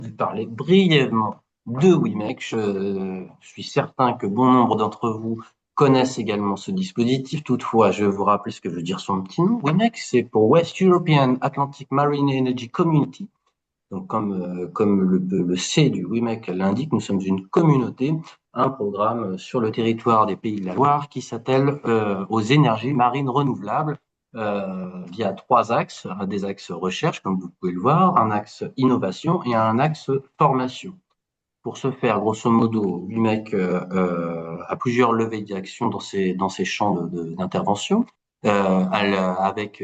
vous parler brièvement de WiMake. Je suis certain que bon nombre d'entre vous connaissent également ce dispositif. Toutefois, je vais vous rappeler ce que veut dire son petit nom. WiMake, c'est pour West European Atlantic Marine Energy Community. Donc, comme le C du WiMake l'indique, nous sommes une communauté, un programme sur le territoire des Pays de la Loire qui s'attelle aux énergies marines renouvelables via trois axes, des axes recherche, comme vous pouvez le voir, un axe innovation et un axe formation. Pour ce faire, grosso modo, WiMake a plusieurs levées d'action dans ces champs d'intervention, avec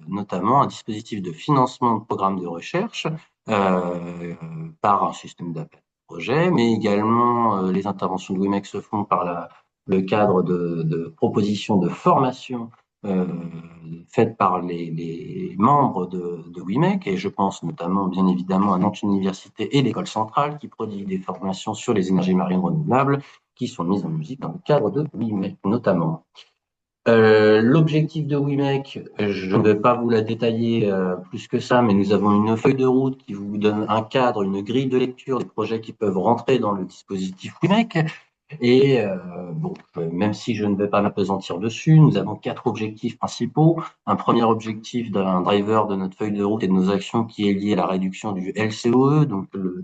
notamment un dispositif de financement de programmes de recherche par un système d'appel à projet, mais également les interventions de WiMake se font par le cadre de propositions de formation euh, faites par les membres de WiMake, et je pense notamment, bien évidemment, à Nantes Université et l'École centrale qui prodiguent des formations sur les énergies marines renouvelables qui sont mises en musique dans le cadre de WiMake notamment. L'objectif de WiMake, je ne vais pas vous la détailler plus que ça, mais nous avons une feuille de route qui vous donne un cadre, une grille de lecture des projets qui peuvent rentrer dans le dispositif WiMake. Et bon, même si je ne vais pas m'appesantir dessus, nous avons quatre objectifs principaux. Un premier objectif d'un driver de notre feuille de route et de nos actions qui est lié à la réduction du LCOE, donc le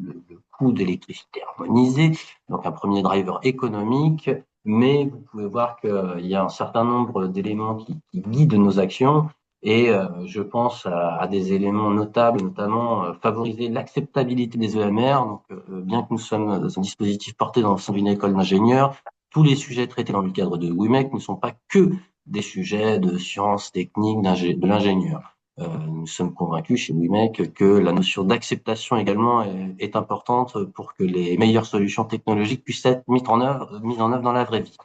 coût d'électricité harmonisé. Donc un premier driver économique, mais vous pouvez voir qu'il y a un certain nombre d'éléments qui guident nos actions. Et je pense à des éléments notables, notamment favoriser l'acceptabilité des EMR. Donc, bien que nous sommes dans un dispositif porté dans le sein d'une école d'ingénieurs, tous les sujets traités dans le cadre de WiMake ne sont pas que des sujets de sciences techniques de l'ingénieur. Nous sommes convaincus chez WiMake que la notion d'acceptation également est importante pour que les meilleures solutions technologiques puissent être mises en œuvre dans la vraie vie.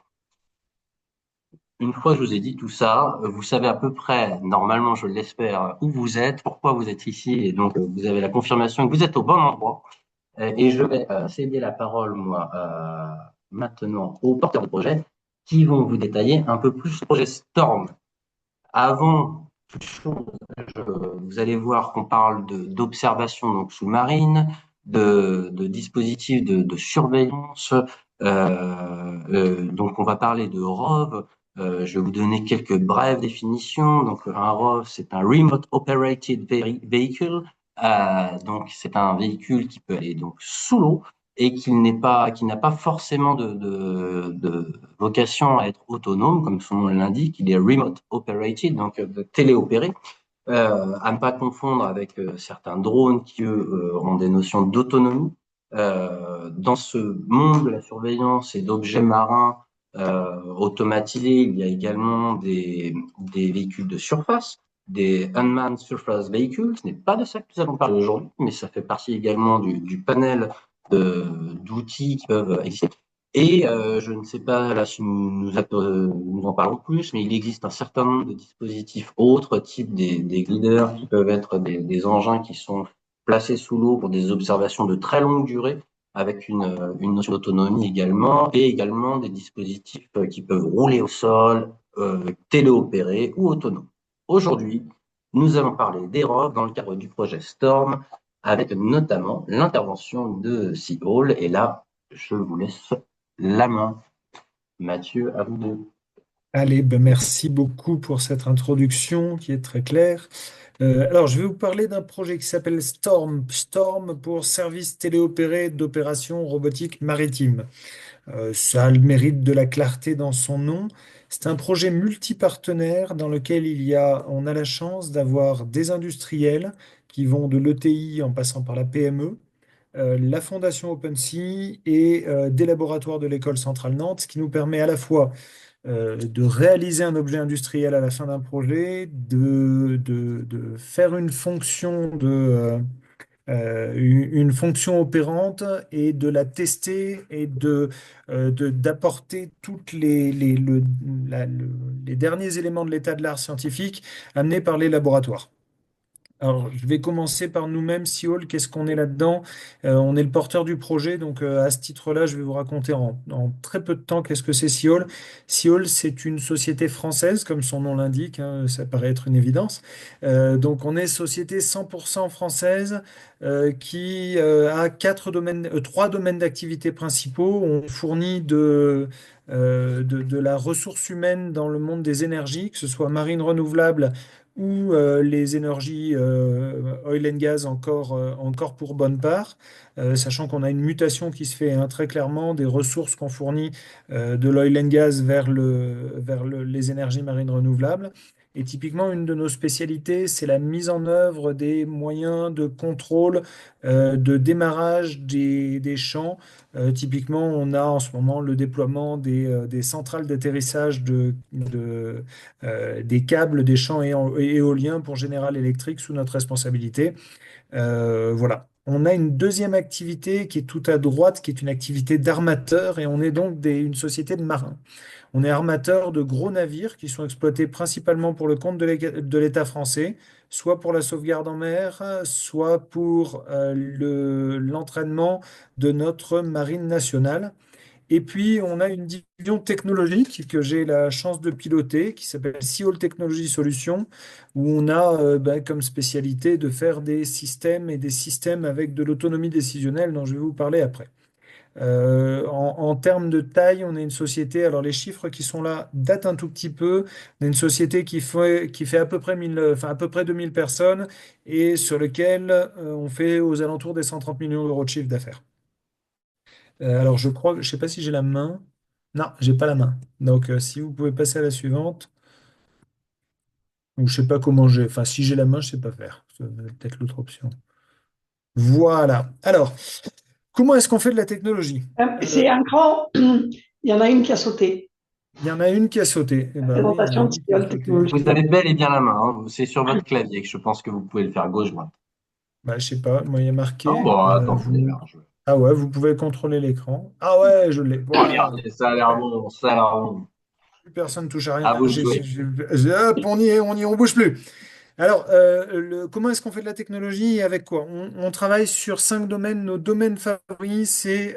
Une fois que je vous ai dit tout ça, vous savez à peu près, normalement je l'espère, où vous êtes, pourquoi vous êtes ici, et donc vous avez la confirmation que vous êtes au bon endroit. Et je vais céder la parole, moi, maintenant aux porteurs de projet qui vont vous détailler un peu plus le projet Storm. Avant toute chose, vous allez voir qu'on parle d'observation donc sous-marine, de dispositifs de surveillance. Donc, on va parler de ROV. Je vais vous donner quelques brèves définitions. Donc, un ROV, c'est un Remote Operated Vehicle. Donc, c'est un véhicule qui peut aller donc sous l'eau et qui n'a pas forcément de vocation à être autonome, comme son nom l'indique. Il est remote operated, donc téléopéré, à ne pas confondre avec certains drones qui, eux, ont des notions d'autonomie. Dans ce monde de la surveillance et d'objets marins automatisés, il y a également des véhicules de surface, des Unmanned Surface Vehicles. Ce n'est pas de ça que nous allons parler aujourd'hui, mais ça fait partie également du panel d'outils qui peuvent exister. Et je ne sais pas là si nous en parlons plus, mais il existe un certain nombre de dispositifs autres, type des gliders, qui peuvent être des engins qui sont placés sous l'eau pour des observations de très longue durée, avec une notion d'autonomie également, et également des dispositifs qui peuvent rouler au sol, téléopérés ou autonomes. Aujourd'hui, nous allons parler des ROV dans le cadre du projet Storm, avec notamment l'intervention de Seagull. Et là, je vous laisse la main. Mathieu, à vous deux. Allez, ben merci beaucoup pour cette introduction qui est très claire. Alors, je vais vous parler d'un projet qui s'appelle Storm. Storm pour service téléopéré d'opération robotique maritime. Ça a le mérite de la clarté dans son nom. C'est un projet multipartenaire dans lequel on a la chance d'avoir des industriels qui vont de l'ETI en passant par la PME, la Fondation OpenSea et des laboratoires de l'École centrale Nantes, ce qui nous permet à la fois de réaliser un objet industriel à la fin d'un projet, de faire une fonction une fonction opérante et de la tester et d'apporter toutes les derniers éléments de l'état de l'art scientifique amenés par les laboratoires. Alors, je vais commencer par nous-mêmes, Seoul, qu'est-ce qu'on est là-dedans? On est le porteur du projet, donc à ce titre-là, je vais vous raconter en très peu de temps qu'est-ce que c'est Seoul. Seoul, c'est une société française, comme son nom l'indique, hein, ça paraît être une évidence. Donc, on est société 100% française qui a trois domaines d'activité principaux. On fournit de la ressource humaine dans le monde des énergies, que ce soit marine renouvelable ou les énergies oil and gas encore pour bonne part, sachant qu'on a une mutation qui se fait hein, très clairement des ressources qu'on fournit de l'oil and gas les énergies marines renouvelables. Et typiquement, une de nos spécialités, c'est la mise en œuvre des moyens de contrôle, de démarrage des champs. Typiquement, on a en ce moment le déploiement des centrales d'atterrissage des câbles des champs éoliens pour General Electric sous notre responsabilité. Voilà. On a une deuxième activité qui est tout à droite, qui est une activité d'armateur, et on est donc une société de marins. On est armateur de gros navires qui sont exploités principalement pour le compte de l'État français, soit pour la sauvegarde en mer, soit pour l'entraînement de notre marine nationale. Et puis, on a une division technologique que j'ai la chance de piloter, qui s'appelle Seoul Technology Solutions, où on a comme spécialité de faire des systèmes et des systèmes avec de l'autonomie décisionnelle dont je vais vous parler après. En termes de taille, on est une société, alors les chiffres qui sont là datent un tout petit peu, on est une société qui fait à peu près 1000, enfin à peu près 2000 personnes et sur lequel on fait aux alentours des 130 millions d'euros de chiffre d'affaires. Alors, je crois, je sais pas si j'ai la main. Non, j'ai pas la main. Donc, si vous pouvez passer à la suivante, ou je sais pas comment j'ai. Enfin, si j'ai la main, je sais pas faire. C'est peut-être l'autre option. Voilà. Alors, comment est-ce qu'on fait de la technologie? C'est un grand. Il y en a une qui a sauté. Il y en a une qui a sauté. Eh La ben oui, il y en a présentation de une qui a Cigole sauté. Vous Technologies. avez bel et bien la main, hein. C'est sur votre clavier que je pense que vous pouvez le faire gauche-droite. Bah, je sais pas. Moi, il y a Non, marqué. bon, attendez, là, Ah ouais, vous pouvez contrôler l'écran. Ah ouais, je l'ai. Voilà. regardez, ça a l'air Ouais. bon, ça a l'air bon. Plus personne touche à rien. À vous de jouer. Hop, on bouge plus. Alors, comment est-ce qu'on fait de la technologie et avec quoi? On travaille sur 5 domaines. Nos domaines favoris, c'est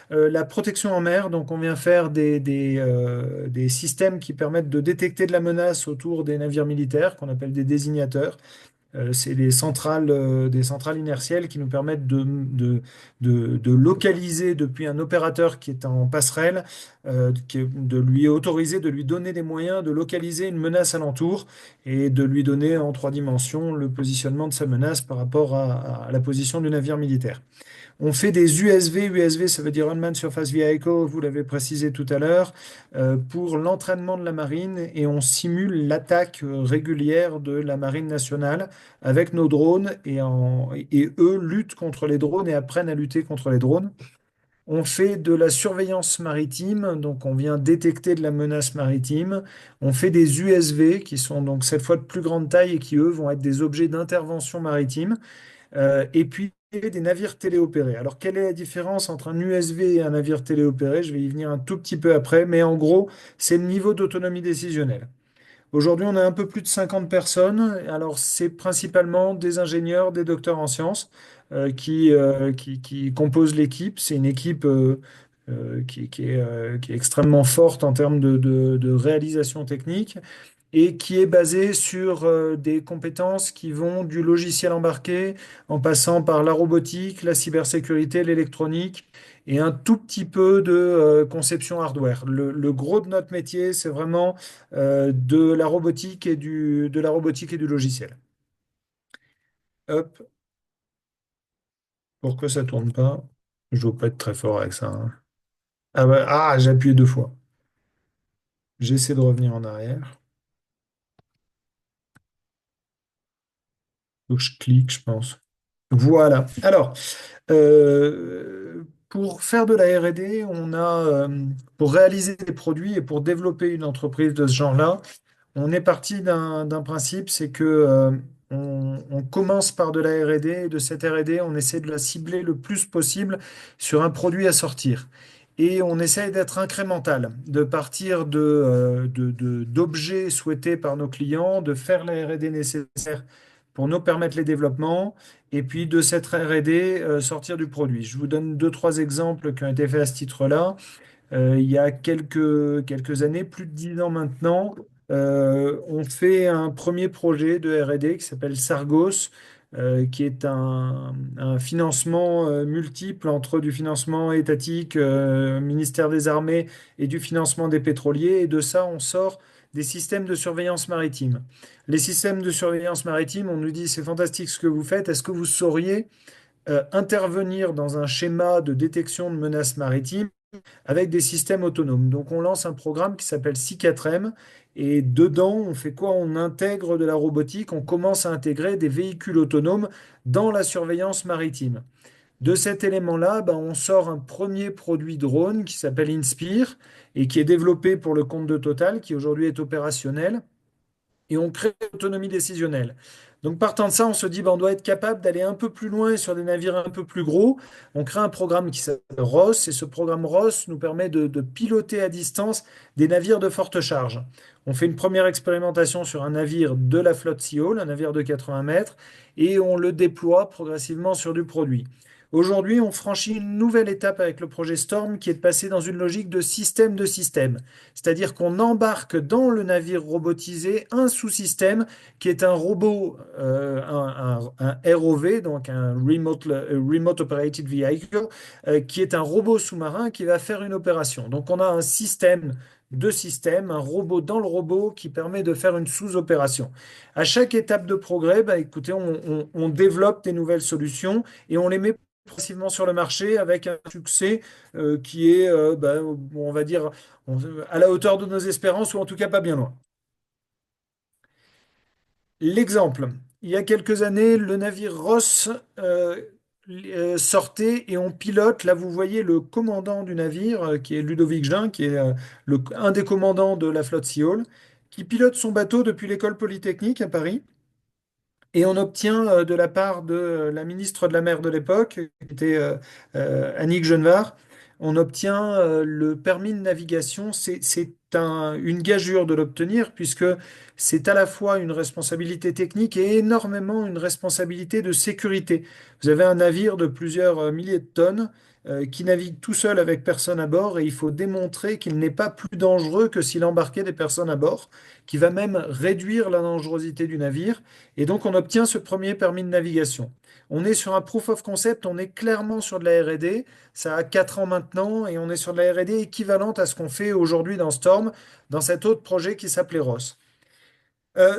la protection en mer. Donc, on vient faire des systèmes qui permettent de détecter de la menace autour des navires militaires, qu'on appelle des désignateurs. C'est des centrales inertielles qui nous permettent de localiser depuis un opérateur qui est en passerelle, de lui autoriser, de lui donner des moyens de localiser une menace alentour et de lui donner en 3 dimensions le positionnement de sa menace par rapport à la position du navire militaire. On fait des USV. USV, ça veut dire Unmanned Surface Vehicle, vous l'avez précisé tout à l'heure, pour l'entraînement de la marine et on simule l'attaque régulière de la marine nationale avec nos drones et eux luttent contre les drones et apprennent à lutter contre les drones. On fait de la surveillance maritime, donc on vient détecter de la menace maritime. On fait des USV qui sont donc cette fois de plus grande taille et qui, eux, vont être des objets d'intervention maritime. Et puis des navires téléopérés. Alors, quelle est la différence entre un USV et un navire téléopéré? Je vais y venir un tout petit peu après, mais en gros, c'est le niveau d'autonomie décisionnelle. Aujourd'hui, on a un peu plus de 50 personnes. Alors, c'est principalement des ingénieurs, des docteurs en sciences qui composent l'équipe. C'est une équipe qui est extrêmement forte en termes de réalisation technique et qui est basée sur des compétences qui vont du logiciel embarqué en passant par la robotique, la cybersécurité, l'électronique et un tout petit peu de conception hardware. Le gros de notre métier, c'est vraiment de la robotique de la robotique et du logiciel. Hop, pourquoi ça tourne pas? Je dois pas être très fort avec ça, hein. Ah, bah, ah, j'ai appuyé 2 fois. J'essaie de revenir en arrière. Donc je clique, je pense. Voilà. Alors, pour faire de la R&D, pour réaliser des produits et pour développer une entreprise de ce genre-là, on est parti d'un principe, c'est que on commence par de la R&D et de cette R&D, on essaie de la cibler le plus possible sur un produit à sortir. Et on essaie d'être incrémental, de partir d'objets souhaités par nos clients, de faire la R&D nécessaire pour nous permettre les développements et puis de cette R&D sortir du produit. Je vous donne deux, trois exemples qui ont été faits à ce titre-là. Il y a quelques années, plus de 10 ans maintenant, on fait un premier projet de R&D qui s'appelle Sargos, qui est un financement multiple entre du financement étatique, ministère des Armées et du financement des pétroliers. Et de ça, on sort des systèmes de surveillance maritime. Les systèmes de surveillance maritime, on nous dit, c'est fantastique ce que vous faites. Est-ce que vous sauriez intervenir dans un schéma de détection de menaces maritimes avec des systèmes autonomes? Donc on lance un programme qui s'appelle C4M et dedans on fait quoi? On intègre de la robotique, on commence à intégrer des véhicules autonomes dans la surveillance maritime. De cet élément-là, ben, on sort un premier produit drone qui s'appelle Inspire et qui est développé pour le compte de Total, qui aujourd'hui est opérationnel et on crée l'autonomie décisionnelle. Donc partant de ça, on se dit, ben, on doit être capable d'aller un peu plus loin sur des navires un peu plus gros. On crée un programme qui s'appelle ROS et ce programme ROS nous permet de piloter à distance des navires de forte charge. On fait une première expérimentation sur un navire de la flotte Sea-Hall, un navire de 80 mètres, et on le déploie progressivement sur du produit. Aujourd'hui, on franchit une nouvelle étape avec le projet Storm qui est de passer dans une logique de système de système. C'est-à-dire qu'on embarque dans le navire robotisé un sous-système qui est un robot, un ROV, donc un Remote Operated Vehicle, qui est un robot sous-marin qui va faire une opération. Donc on a un système de système, un robot dans le robot qui permet de faire une sous-opération. À chaque étape de progrès, bah, écoutez, on développe des nouvelles solutions et on les met progressivement sur le marché avec un succès qui est, bah, on va dire, à la hauteur de nos espérances ou en tout cas pas bien loin. L'exemple, il y a quelques années, le navire Ross sortait et on pilote. Là, vous voyez le commandant du navire, qui est Ludovic Jean, qui est un des commandants de la flotte Sea-Hall, qui pilote son bateau depuis l'école polytechnique à Paris. Et on obtient de la part de la ministre de la Mer de l'époque, qui était Annick Genevard, on obtient le permis de navigation. C'est une gageure de l'obtenir puisque c'est à la fois une responsabilité technique et énormément une responsabilité de sécurité. Vous avez un navire de plusieurs milliers de tonnes qui navigue tout seul avec personne à bord et il faut démontrer qu'il n'est pas plus dangereux que s'il embarquait des personnes à bord, qui va même réduire la dangerosité du navire. Et donc, on obtient ce premier permis de navigation. On est sur un proof of concept, on est clairement sur de la R&D. Ça a 4 ans maintenant et on est sur de la R&D équivalente à ce qu'on fait aujourd'hui dans Storm, dans cet autre projet qui s'appelait Ross.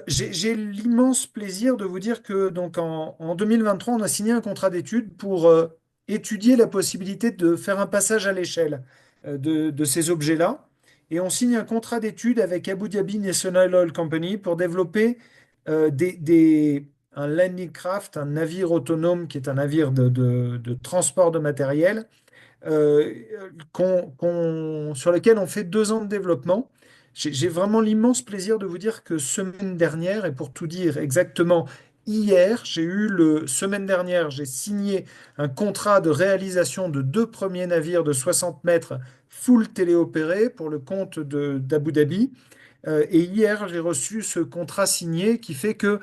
J'ai l'immense plaisir de vous dire que donc en 2023, on a signé un contrat d'études pour étudier la possibilité de faire un passage à l'échelle de ces objets-là. Et on signe un contrat d'études avec Abu Dhabi National Oil Company pour développer un landing craft, un navire autonome qui est un navire de transport de matériel euh, sur lequel on fait 2 ans de développement. J'ai vraiment l'immense plaisir de vous dire que semaine dernière, et pour tout dire exactement hier, semaine dernière, j'ai signé un contrat de réalisation de 2 premiers navires de 60 mètres full téléopérés pour le compte d'Abu Dhabi. Et hier, j'ai reçu ce contrat signé qui fait que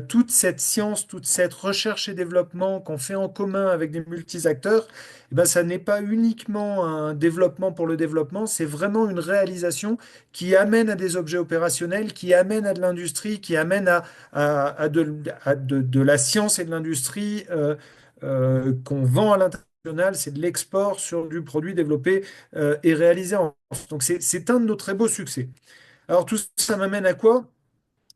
toute cette science, toute cette recherche et développement qu'on fait en commun avec des multi-acteurs, eh ben, ça n'est pas uniquement un développement pour le développement, c'est vraiment une réalisation qui amène à des objets opérationnels, qui amène à de l'industrie, qui amène à de la science et de l'industrie qu'on vend à l'international. C'est de l'export sur du produit développé et réalisé en France. Donc c'est un de nos très beaux succès. Alors tout ça m'amène à quoi?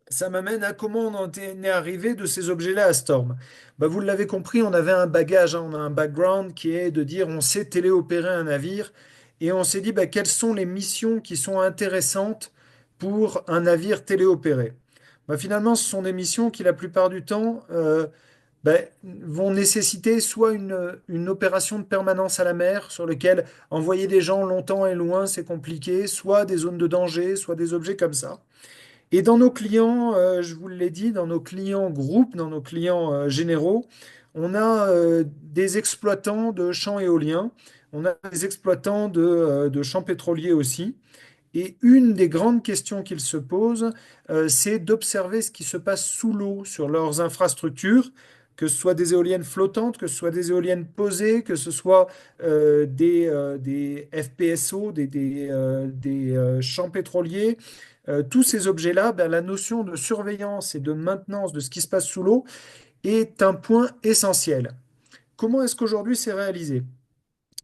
Ça m'amène à comment on en est arrivé de ces objets-là à Storm. Bah, vous l'avez compris, on avait un bagage, hein, on a un background qui est de dire on sait téléopérer un navire et on s'est dit bah, quelles sont les missions qui sont intéressantes pour un navire téléopéré. Bah, finalement, ce sont des missions qui la plupart du temps vont nécessiter soit une opération de permanence à la mer sur lequel envoyer des gens longtemps et loin, c'est compliqué, soit des zones de danger, soit des objets comme ça. Et dans nos clients, je vous l'ai dit, dans nos clients groupes, dans nos clients généraux, on a des exploitants de champs éoliens, on a des exploitants de champs pétroliers aussi. Et une des grandes questions qu'ils se posent, c'est d'observer ce qui se passe sous l'eau sur leurs infrastructures, que ce soit des éoliennes flottantes, que ce soit des éoliennes posées, que ce soit des FPSO, des champs pétroliers. Tous ces objets-là, ben, la notion de surveillance et de maintenance de ce qui se passe sous l'eau est un point essentiel. Comment est-ce qu'aujourd'hui c'est réalisé?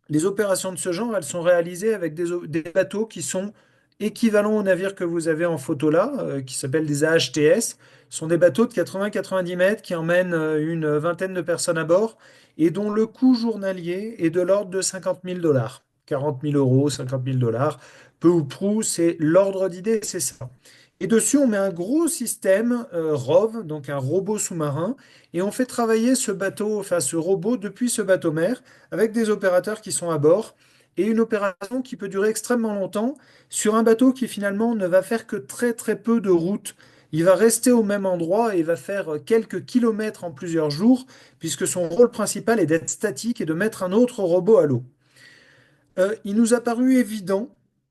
Les opérations de ce genre, elles sont réalisées avec des bateaux qui sont équivalents aux navires que vous avez en photo là, qui s'appellent des AHTS. Ce sont des bateaux de 80-90 mètres qui emmènent une vingtaine de personnes à bord et dont le coût journalier est de l'ordre de 50 000 $. 40 000 €, 50 000 $, peu ou prou, c'est l'ordre d'idée, c'est ça. Et dessus, on met un gros système ROV, donc un robot sous-marin, et on fait travailler ce bateau, enfin ce robot depuis ce bateau-mère avec des opérateurs qui sont à bord et une opération qui peut durer extrêmement longtemps sur un bateau qui finalement ne va faire que très très peu de route. Il va rester au même endroit et va faire quelques kilomètres en plusieurs jours puisque son rôle principal est d'être statique et de mettre un autre robot à l'eau. Il nous a paru évident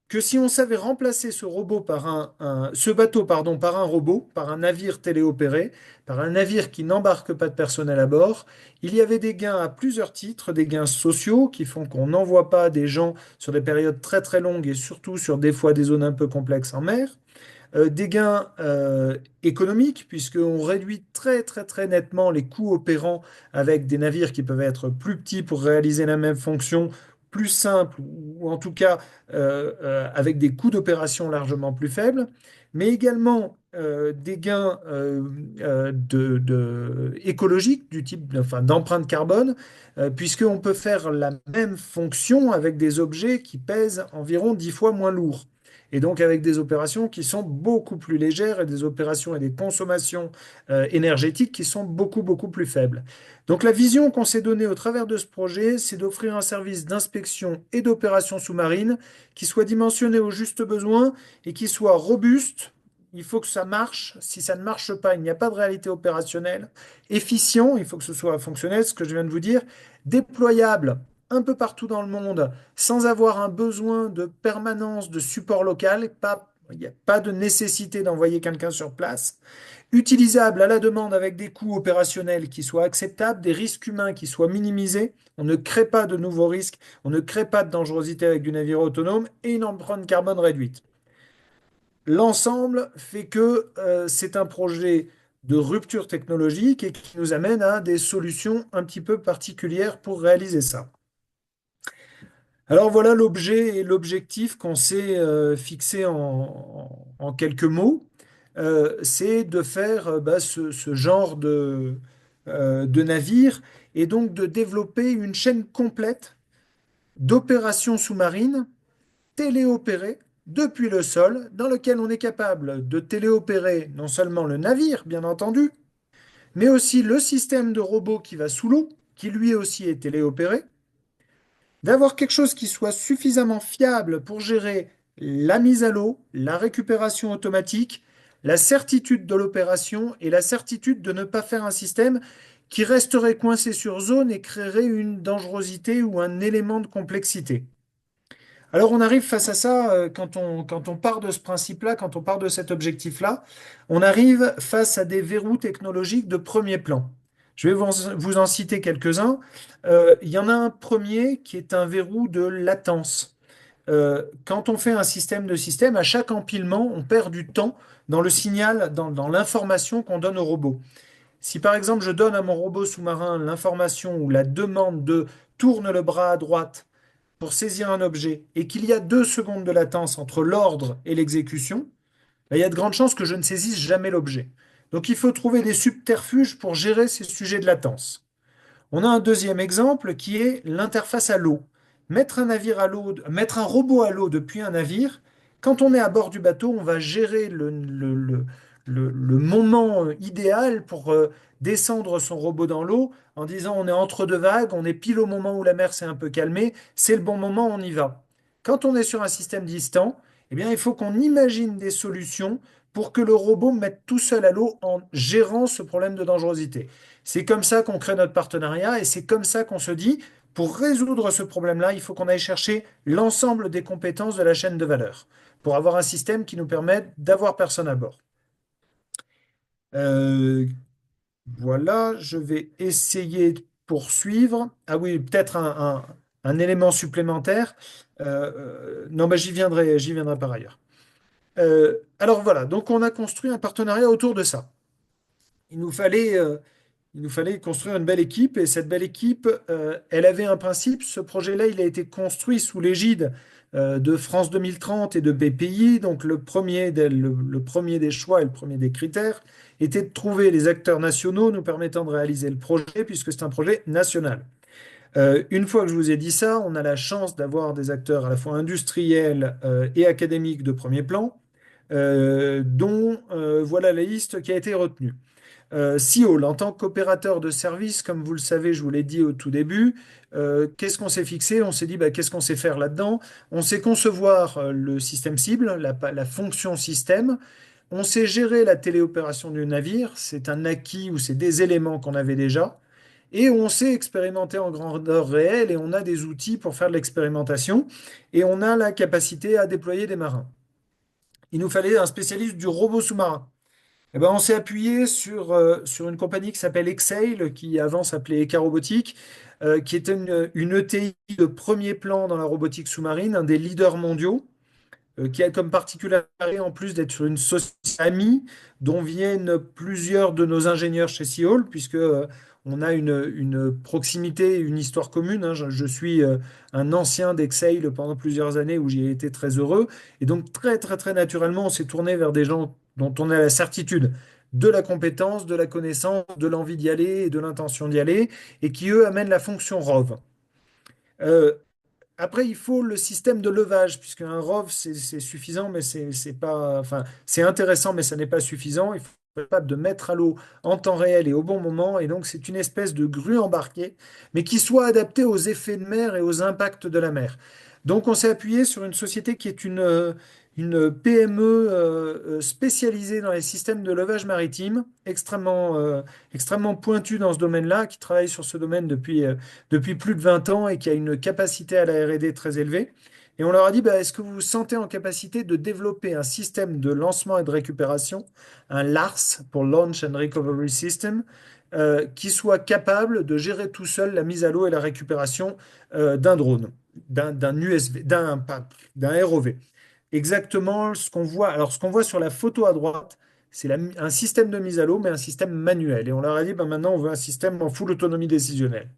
que si on savait remplacer ce robot par ce bateau, pardon, par un robot, par un navire téléopéré, par un navire qui n'embarque pas de personnel à bord, il y avait des gains à plusieurs titres, des gains sociaux qui font qu'on n'envoie pas des gens sur des périodes très très longues et surtout sur des fois des zones un peu complexes en mer. Des gains économiques, puisqu'on réduit très très très nettement les coûts opérants avec des navires qui peuvent être plus petits pour réaliser la même fonction, plus simples, ou en tout cas avec des coûts d'opération largement plus faibles, mais également des gains écologiques du type enfin, d'empreinte carbone, puisqu'on peut faire la même fonction avec des objets qui pèsent environ 10 fois moins lourd et donc avec des opérations qui sont beaucoup plus légères et des opérations et des consommations énergétiques qui sont beaucoup, beaucoup plus faibles. Donc la vision qu'on s'est donnée au travers de ce projet, c'est d'offrir un service d'inspection et d'opération sous-marine qui soit dimensionné au juste besoin et qui soit robuste. Il faut que ça marche. Si ça ne marche pas, il n'y a pas de réalité opérationnelle. Efficient, il faut que ce soit fonctionnel, ce que je viens de vous dire. Déployable un peu partout dans le monde sans avoir un besoin de permanence de support local, il n'y a pas de nécessité d'envoyer quelqu'un sur place, utilisable à la demande avec des coûts opérationnels qui soient acceptables, des risques humains qui soient minimisés, on ne crée pas de nouveaux risques, on ne crée pas de dangerosité avec du navire autonome et une empreinte carbone réduite. L'ensemble fait que c'est un projet de rupture technologique et qui nous amène à des solutions un petit peu particulières pour réaliser ça. Alors voilà l'objet et l'objectif qu'on s'est fixé en quelques mots. C'est de faire bah, ce genre de navire et donc de développer une chaîne complète d'opérations sous-marines téléopérées depuis le sol, dans lequel on est capable de téléopérer non seulement le navire, bien entendu, mais aussi le système de robot qui va sous l'eau, qui lui aussi est téléopéré, d'avoir quelque chose qui soit suffisamment fiable pour gérer la mise à l'eau, la récupération automatique, la certitude de l'opération et la certitude de ne pas faire un système qui resterait coincé sur zone et créerait une dangerosité ou un élément de complexité. Alors on arrive face à ça, quand on part de ce principe-là, quand on part de cet objectif-là, on arrive face à des verrous technologiques de premier plan. Je vais vous en citer quelques-uns. Il y en a un premier qui est un verrou de latence. Quand on fait un système de système, à chaque empilement, on perd du temps dans le signal, dans l'information qu'on donne au robot. Si par exemple je donne à mon robot sous-marin l'information ou la demande de tourne le bras à droite pour saisir un objet et qu'il y a 2 secondes de latence entre l'ordre et l'exécution, ben, il y a de grandes chances que je ne saisisse jamais l'objet. Donc il faut trouver des subterfuges pour gérer ces sujets de latence. On a un deuxième exemple qui est l'interface à l'eau. Mettre un navire à l'eau, mettre un robot à l'eau depuis un navire, quand on est à bord du bateau, on va gérer le moment idéal pour descendre son robot dans l'eau en disant on est entre deux vagues, on est pile au moment où la mer s'est un peu calmée, c'est le bon moment, on y va. Quand on est sur un système distant, eh bien, il faut qu'on imagine des solutions pour que le robot mette tout seul à l'eau en gérant ce problème de dangerosité. C'est comme ça qu'on crée notre partenariat et c'est comme ça qu'on se dit, Pour résoudre ce problème-là, il faut qu'on aille chercher l'ensemble des compétences de la chaîne de valeur pour avoir un système qui nous permette d'avoir personne à bord. Euh, voilà, je vais essayer de poursuivre. Ah oui, peut-être un élément supplémentaire. Non, bah, j'y viendrai par ailleurs. Alors voilà, donc on a construit un partenariat autour de ça. Il nous fallait, euh, il nous fallait construire une belle équipe et cette belle équipe, elle avait un principe. Ce projet-là, il a été construit sous l'égide de France 2030 et de BPI. Donc le premier des choix et le premier des critères était de trouver les acteurs nationaux nous permettant de réaliser le projet puisque c'est un projet national. Une fois que je vous ai dit ça, on a la chance d'avoir des acteurs à la fois industriels et académiques de premier plan, dont voilà la liste qui a été retenue. Seaol, en tant qu'opérateur de service, comme vous le savez, je vous l'ai dit au tout début, qu'est-ce qu'on s'est fixé? On s'est dit, bah, qu'est-ce qu'on sait faire là-dedans? On sait concevoir le système cible, la fonction système. On sait gérer la téléopération du navire. C'est un acquis ou c'est des éléments qu'on avait déjà. Et on sait expérimenter en grandeur réelle et on a des outils pour faire de l'expérimentation et on a la capacité à déployer des marins. Il nous fallait un spécialiste du robot sous-marin. Eh ben, on s'est appuyé sur une compagnie qui s'appelle Exail, qui avant s'appelait Eka Robotics, qui était une ETI de premier plan dans la robotique sous-marine, un des leaders mondiaux, qui a comme particularité, en plus d'être une société amie, dont viennent plusieurs de nos ingénieurs chez Seaol, puisque on a une proximité, une histoire commune, hein. Je suis un ancien d'Exail pendant plusieurs années où j'y ai été très heureux. Et donc, très, très, très naturellement, on s'est tourné vers des gens dont on a la certitude de la compétence, de la connaissance, de l'envie d'y aller et de l'intention d'y aller, et qui, eux, amènent la fonction ROV. Euh, Après, il faut le système de levage, puisque un ROV, c'est suffisant, mais c'est pas, enfin, c'est intéressant, mais ça n'est pas suffisant. Il faut être capable de mettre à l'eau en temps réel et au bon moment. Et donc, c'est une espèce de grue embarquée, mais qui soit adaptée aux effets de mer et aux impacts de la mer. Donc, on s'est appuyé sur une société qui est une PME spécialisée dans les systèmes de levage maritime, extrêmement pointue dans ce domaine-là, qui travaille sur ce domaine depuis plus de 20 ans et qui a une capacité à la R&D très élevée. Et on leur a dit, bah, est-ce que vous vous sentez en capacité de développer un système de lancement et de récupération, un LARS pour Launch and Recovery System, qui soit capable de gérer tout seul la mise à l'eau et la récupération d'un drone, d'un USV, d'un ROV. Exactement ce qu'on voit. Alors, ce qu'on voit sur la photo à droite, c'est un système de mise à l'eau, mais un système manuel. Et on leur a dit, bah, maintenant, on veut un système en full autonomie décisionnelle.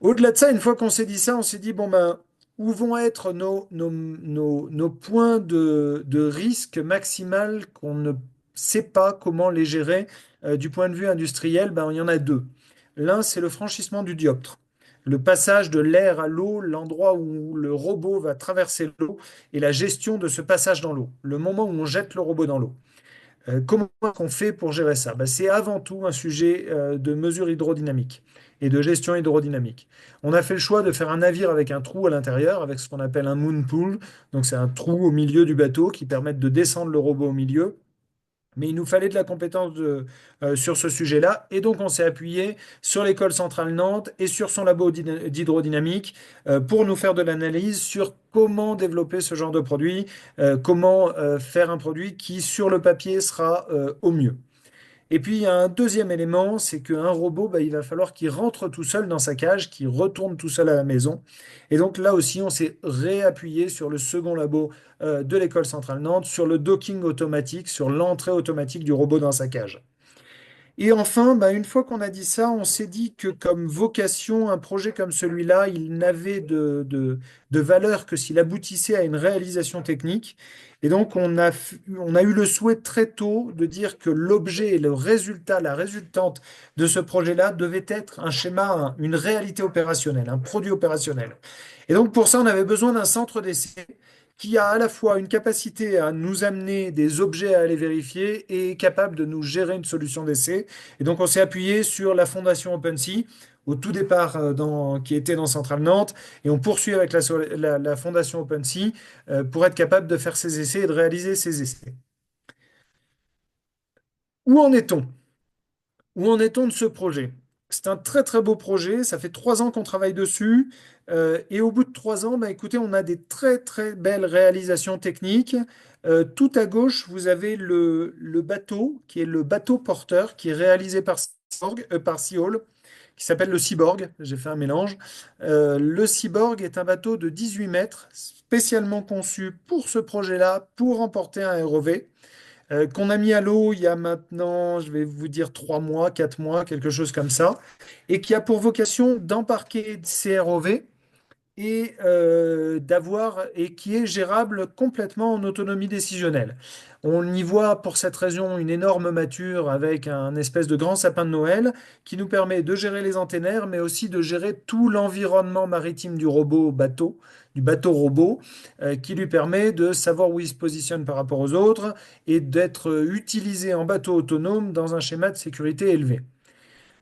Au-delà de ça, une fois qu'on s'est dit ça, on s'est dit, bon ben, où vont être nos points de risque maximal qu'on ne sait pas comment les gérer du point de vue industriel? Ben, il y en a deux. L'un, c'est le franchissement du dioptre. Le passage de l'air à l'eau, l'endroit où le robot va traverser l'eau et la gestion de ce passage dans l'eau, le moment où on jette le robot dans l'eau. Comment on fait pour gérer ça? Ben, c'est avant tout un sujet de mesure hydrodynamique et de gestion hydrodynamique. On a fait le choix de faire un navire avec un trou à l'intérieur, avec ce qu'on appelle un moon pool. Donc c'est un trou au milieu du bateau qui permet de descendre le robot au milieu. Mais il nous fallait de la compétence sur ce sujet-là. Et donc, on s'est appuyé sur l'École centrale Nantes et sur son labo d'hydrodynamique pour nous faire de l'analyse sur comment développer ce genre de produit, comment faire un produit qui, sur le papier, sera au mieux. Et puis, il y a un deuxième élément, c'est qu'un robot, bah, il va falloir qu'il rentre tout seul dans sa cage, qu'il retourne tout seul à la maison. Et donc là aussi, on s'est réappuyé sur le second labo de l'École centrale Nantes, sur le docking automatique, sur l'entrée automatique du robot dans sa cage. Et enfin, bah, une fois qu'on a dit ça, on s'est dit que comme vocation, un projet comme celui-là, il n'avait de valeur que s'il aboutissait à une réalisation technique. Et donc, on a eu le souhait très tôt de dire que l'objet et le résultat, la résultante de ce projet-là devait être un schéma, une réalité opérationnelle, un produit opérationnel. Et donc, pour ça, on avait besoin d'un centre d'essai qui a à la fois une capacité à nous amener des objets à aller vérifier et est capable de nous gérer une solution d'essai. Et donc, on s'est appuyé sur la fondation OpenSea au tout départ qui était dans Centrale Nantes et on poursuit avec la fondation OpenSea pour être capable de faire ces essais et de réaliser ces essais. Où en est-on? Où en est-on de ce projet? C'est un très très beau projet. Ça fait 3 ans qu'on travaille dessus. Et au bout de 3 ans, bah, écoutez, on a des très très belles réalisations techniques. Tout à gauche, vous avez le bateau, qui est le bateau porteur, qui est réalisé par Seaall, qui s'appelle le Cyborg. J'ai fait un mélange. Le Cyborg est un bateau de 18 mètres, spécialement conçu pour ce projet-là, pour emporter un ROV qu'on a mis à l'eau il y a maintenant, je vais vous dire 3 mois, 4 mois, quelque chose comme ça, et qui a pour vocation d'embarquer ces ROV et qui est gérable complètement en autonomie décisionnelle. On y voit pour cette raison une énorme mâture avec un espèce de grand sapin de Noël qui nous permet de gérer les antennaires, mais aussi de gérer tout l'environnement maritime du robot bateau, du bateau robot, qui lui permet de savoir où il se positionne par rapport aux autres et d'être utilisé en bateau autonome dans un schéma de sécurité élevé.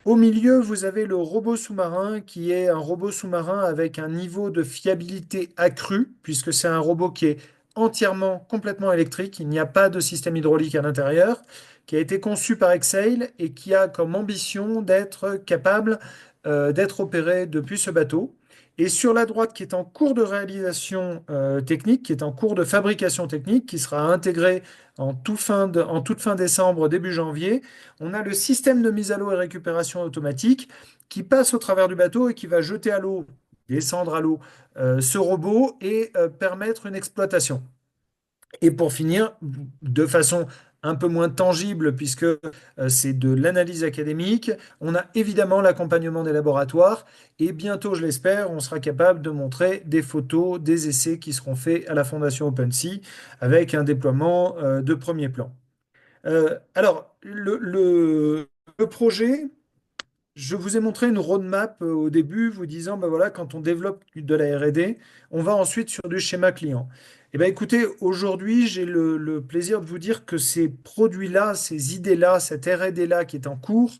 Au milieu, vous avez le robot sous-marin qui est un robot sous-marin avec un niveau de fiabilité accru, puisque c'est un robot qui est entièrement, complètement électrique. Il n'y a pas de système hydraulique à l'intérieur, qui a été conçu par Exail et qui a comme ambition d'être capable d'être opéré depuis ce bateau. Et sur la droite, qui est en cours de réalisation technique, qui est en cours de fabrication technique, qui sera intégré en toute fin décembre, début janvier, on a le système de mise à l'eau et récupération automatique qui passe au travers du bateau et qui va jeter à l'eau, descendre à l'eau ce robot et permettre une exploitation. Et pour finir, de façon un peu moins tangible, puisque c'est de l'analyse académique, on a évidemment l'accompagnement des laboratoires, et bientôt, je l'espère, on sera capable de montrer des photos, des essais qui seront faits à la Fondation OpenSea, avec un déploiement de premier plan. Alors, le projet, je vous ai montré une roadmap au début, vous disant, ben voilà, quand on développe de la R&D, on va ensuite sur du schéma client. Eh bien, écoutez, aujourd'hui, j'ai le plaisir de vous dire que ces produits-là, ces idées-là, cette R&D-là qui est en cours,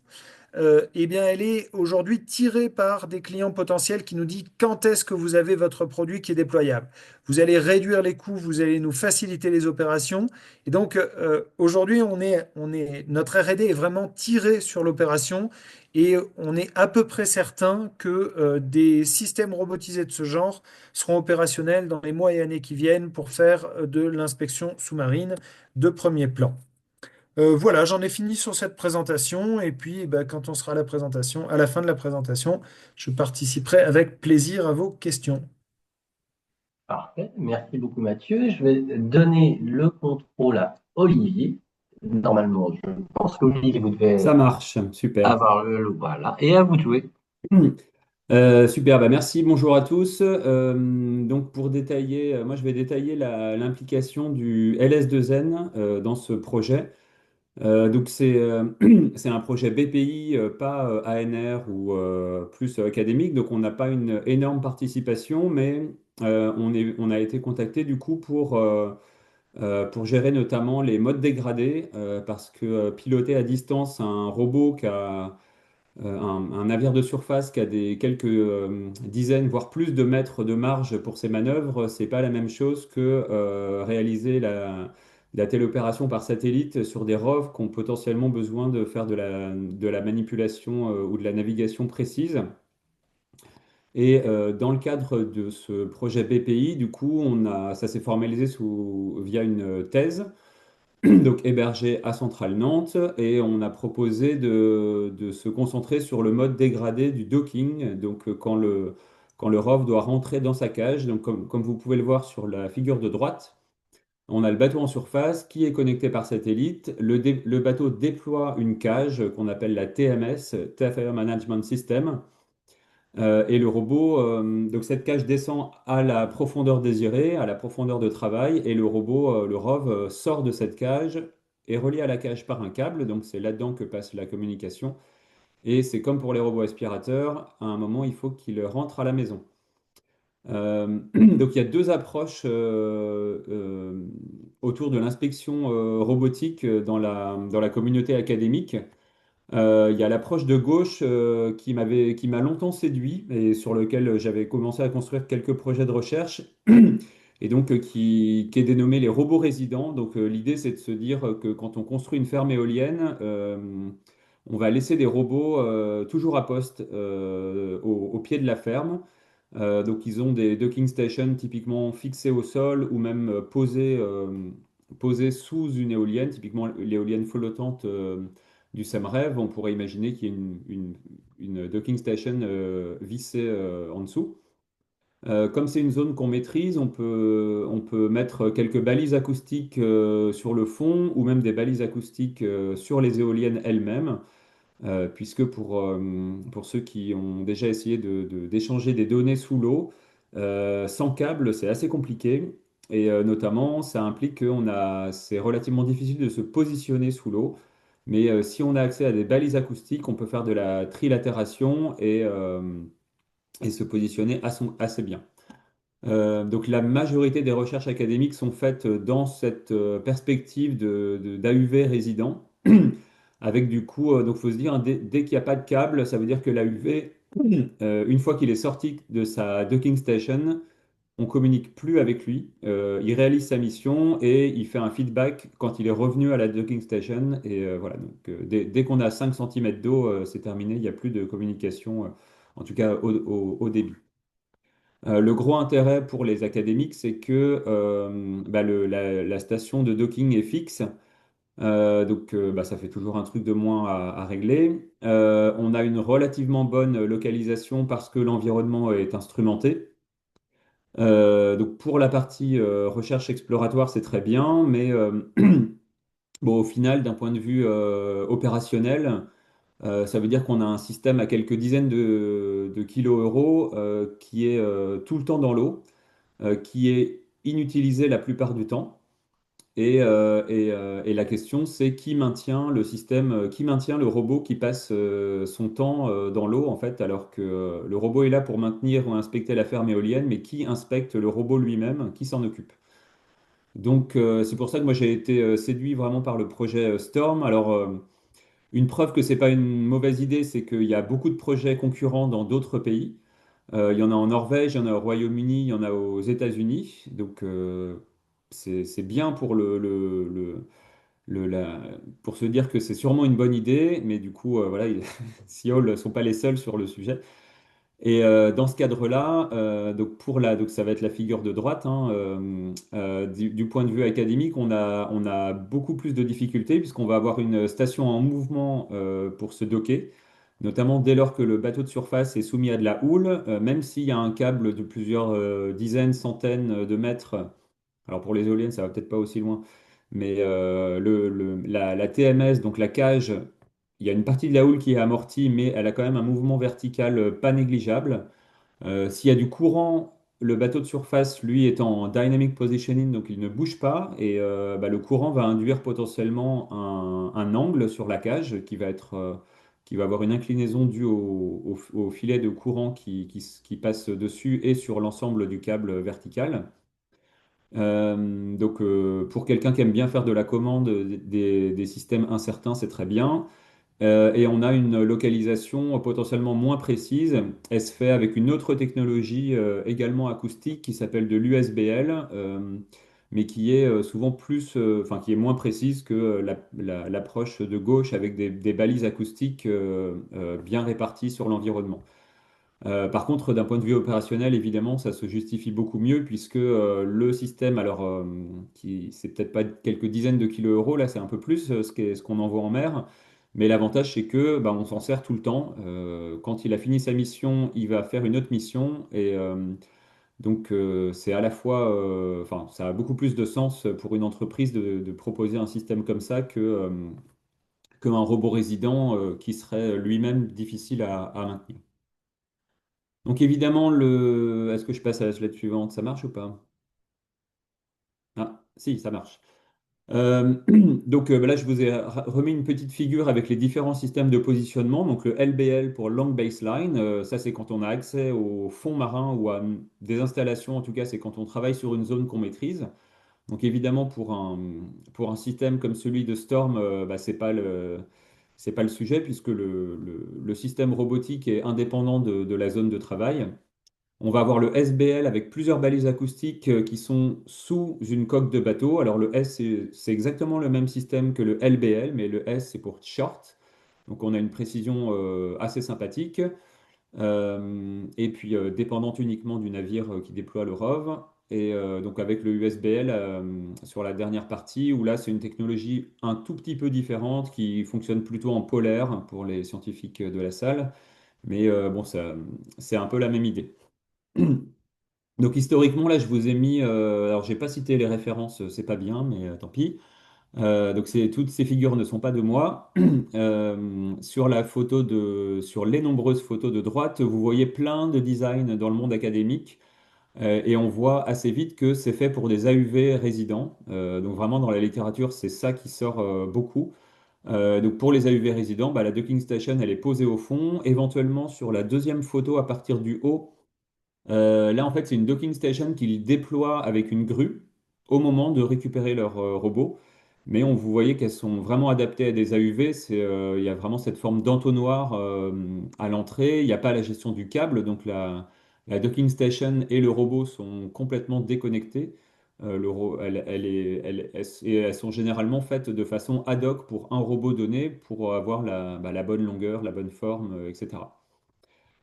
eh bien, elle est aujourd'hui tirée par des clients potentiels qui nous disent quand est-ce que vous avez votre produit qui est déployable. Vous allez réduire les coûts, vous allez nous faciliter les opérations. Et donc, aujourd'hui, notre R&D est vraiment tiré sur l'opération et on est à peu près certain que des systèmes robotisés de ce genre seront opérationnels dans les mois et années qui viennent pour faire de l'inspection sous-marine de premier plan. Voilà, j'en ai fini sur cette présentation et puis quand on sera à la présentation, à la fin de la présentation, je participerai avec plaisir à vos questions. Parfait, merci beaucoup Mathieu. Je vais donner le contrôle à Olivier. Normalement, je pense qu'Olivier, vous devez Ça marche, super. avoir voilà, et à vous de jouer. Super, bah merci, bonjour à tous. Donc pour détailler, moi je vais détailler l'implication du LS2N dans ce projet. Donc c'est un projet BPI, pas ANR ou plus académique, donc on n'a pas une énorme participation, mais on a été contacté du coup pour gérer notamment les modes dégradés, parce que piloter à distance un robot qui a un navire de surface qui a des quelques dizaines, voire plus de mètres de marge pour ses manœuvres, c'est pas la même chose que réaliser la téléopération par satellite sur des ROV qui ont potentiellement besoin de faire de la manipulation ou de la navigation précise. Et dans le cadre de ce projet BPI, du coup, ça s'est formalisé via une thèse donc hébergé à Centrale Nantes, et on a proposé de se concentrer sur le mode dégradé du docking, donc quand le ROV doit rentrer dans sa cage. Donc comme vous pouvez le voir sur la figure de droite, on a le bateau en surface qui est connecté par satellite. Le bateau déploie une cage qu'on appelle la TMS, Traffic Management System. Et le robot, donc cette cage descend à la profondeur désirée, à la profondeur de travail, et le robot, le ROV, sort de cette cage, est relié à la cage par un câble, donc c'est là-dedans que passe la communication. Et c'est comme pour les robots aspirateurs, à un moment, il faut qu'ils rentrent à la maison. Donc il y a deux approches autour de l'inspection robotique dans la communauté académique. Il y a l'approche de gauche qui m'a longtemps séduit et sur lequel j'avais commencé à construire quelques projets de recherche et donc qui est dénommé les robots résidents. Donc l'idée c'est de se dire que quand on construit une ferme éolienne, on va laisser des robots toujours à poste au pied de la ferme. Donc, ils ont des docking stations typiquement fixées au sol ou même posées sous une éolienne, typiquement l'éolienne flottante du SEMREV. On pourrait imaginer qu'il y ait une docking station vissée en dessous. Comme c'est une zone qu'on maîtrise, on peut mettre quelques balises acoustiques sur le fond ou même des balises acoustiques sur les éoliennes elles-mêmes. Puisque pour ceux qui ont déjà essayé d'échanger des données sous l'eau, sans câble, c'est assez compliqué. Et notamment, ça implique c'est relativement difficile de se positionner sous l'eau. Mais si on a accès à des balises acoustiques, on peut faire de la trilatération et se positionner assez bien. Donc la majorité des recherches académiques sont faites dans cette perspective d'AUV résident, avec du coup, donc il faut se dire, hein, dès qu'il n'y a pas de câble, ça veut dire que l'AUV, une fois qu'il est sorti de sa docking station, on communique plus avec lui, il réalise sa mission et il fait un feedback quand il est revenu à la docking station. Et voilà, donc dès qu'on a 5 cm d'eau, c'est terminé, il n'y a plus de communication, en tout cas au début. Le gros intérêt pour les académiques, c'est que bah, la station de docking est fixe. Donc bah, ça fait toujours un truc de moins à régler. On a une relativement bonne localisation parce que l'environnement est instrumenté. Donc pour la partie recherche exploratoire, c'est très bien, mais bon, au final, d'un point de vue opérationnel, ça veut dire qu'on a un système à quelques dizaines de kilo-euros qui est tout le temps dans l'eau, qui est inutilisé la plupart du temps. Et la question, c'est qui maintient le système, qui maintient le robot qui passe son temps dans l'eau, en fait, alors que le robot est là pour maintenir ou inspecter la ferme éolienne, mais qui inspecte le robot lui-même, qui s'en occupe? Donc, c'est pour ça que moi, j'ai été séduit vraiment par le projet Storm. Alors, une preuve que c'est pas une mauvaise idée, c'est qu'il y a beaucoup de projets concurrents dans d'autres pays. Il y en a en Norvège, il y en a au Royaume-Uni, il y en a aux États-Unis. Donc, c'est bien pour pour se dire que c'est sûrement une bonne idée, mais du coup, voilà, Seoul ne sont pas les seuls sur le sujet. Et dans ce cadre-là, donc ça va être la figure de droite, hein, du point de vue académique, on a beaucoup plus de difficultés puisqu'on va avoir une station en mouvement pour se docker, notamment dès lors que le bateau de surface est soumis à de la houle, même s'il y a un câble de plusieurs dizaines, centaines de mètres. Alors pour les éoliennes, ça va peut-être pas aussi loin, mais la TMS, donc la cage, il y a une partie de la houle qui est amortie, mais elle a quand même un mouvement vertical pas négligeable. S'il y a du courant, le bateau de surface, lui, est en dynamic positioning, donc il ne bouge pas, et bah, le courant va induire potentiellement un angle sur la cage qui va avoir une inclinaison due au filet de courant qui passe dessus et sur l'ensemble du câble vertical. Donc, pour quelqu'un qui aime bien faire de la commande des systèmes incertains, c'est très bien. Et on a une localisation potentiellement moins précise. Elle se fait avec une autre technologie également acoustique qui s'appelle de l'USBL, mais qui est souvent enfin qui est moins précise que l'approche de gauche avec des balises acoustiques bien réparties sur l'environnement. Par contre, d'un point de vue opérationnel, évidemment, ça se justifie beaucoup mieux puisque le système, alors c'est peut-être pas quelques dizaines de kilo-euros, là c'est un peu plus ce qu'on envoie en mer, mais l'avantage c'est que bah, on s'en sert tout le temps. Quand il a fini sa mission, il va faire une autre mission et donc c'est à la fois, enfin, ça a beaucoup plus de sens pour une entreprise de proposer un système comme ça qu'un robot résident qui serait lui-même difficile à maintenir. Donc évidemment, est-ce que je passe à la slide suivante? Ça marche ou pas? Ah, si, ça marche. Donc là, je vous ai remis une petite figure avec les différents systèmes de positionnement. Donc le LBL pour Long Baseline, ça c'est quand on a accès au fond marin ou à des installations, en tout cas c'est quand on travaille sur une zone qu'on maîtrise. Donc évidemment, pour un système comme celui de Storm, bah, c'est pas le sujet puisque le système robotique est indépendant de la zone de travail. On va avoir le SBL avec plusieurs balises acoustiques qui sont sous une coque de bateau. Alors le S, c'est exactement le même système que le LBL, mais le S, c'est pour short. Donc on a une précision assez sympathique. Et puis dépendante uniquement du navire qui déploie le ROV. Et donc avec le USBL sur la dernière partie, où là c'est une technologie un tout petit peu différente qui fonctionne plutôt en polaire pour les scientifiques de la salle. Mais bon, c'est un peu la même idée. Donc historiquement, là je vous ai mis, alors j'ai pas cité les références, c'est pas bien, mais tant pis. Donc toutes ces figures ne sont pas de moi. Sur la photo sur les nombreuses photos de droite, vous voyez plein de designs dans le monde académique. Et on voit assez vite que c'est fait pour des AUV résidents. Donc vraiment dans la littérature, c'est ça qui sort beaucoup. Donc pour les AUV résidents, bah, la docking station, elle est posée au fond. Éventuellement sur la deuxième photo à partir du haut, là, en fait, c'est une docking station qu'ils déploient avec une grue au moment de récupérer leur robot. Mais vous voyez qu'elles sont vraiment adaptées à des AUV. Il y a vraiment cette forme d'entonnoir à l'entrée. Il n'y a pas la gestion du câble. Donc la docking station et le robot sont complètement déconnectés. Et elles sont généralement faites de façon ad hoc pour un robot donné pour avoir la bonne longueur, la bonne forme, etc.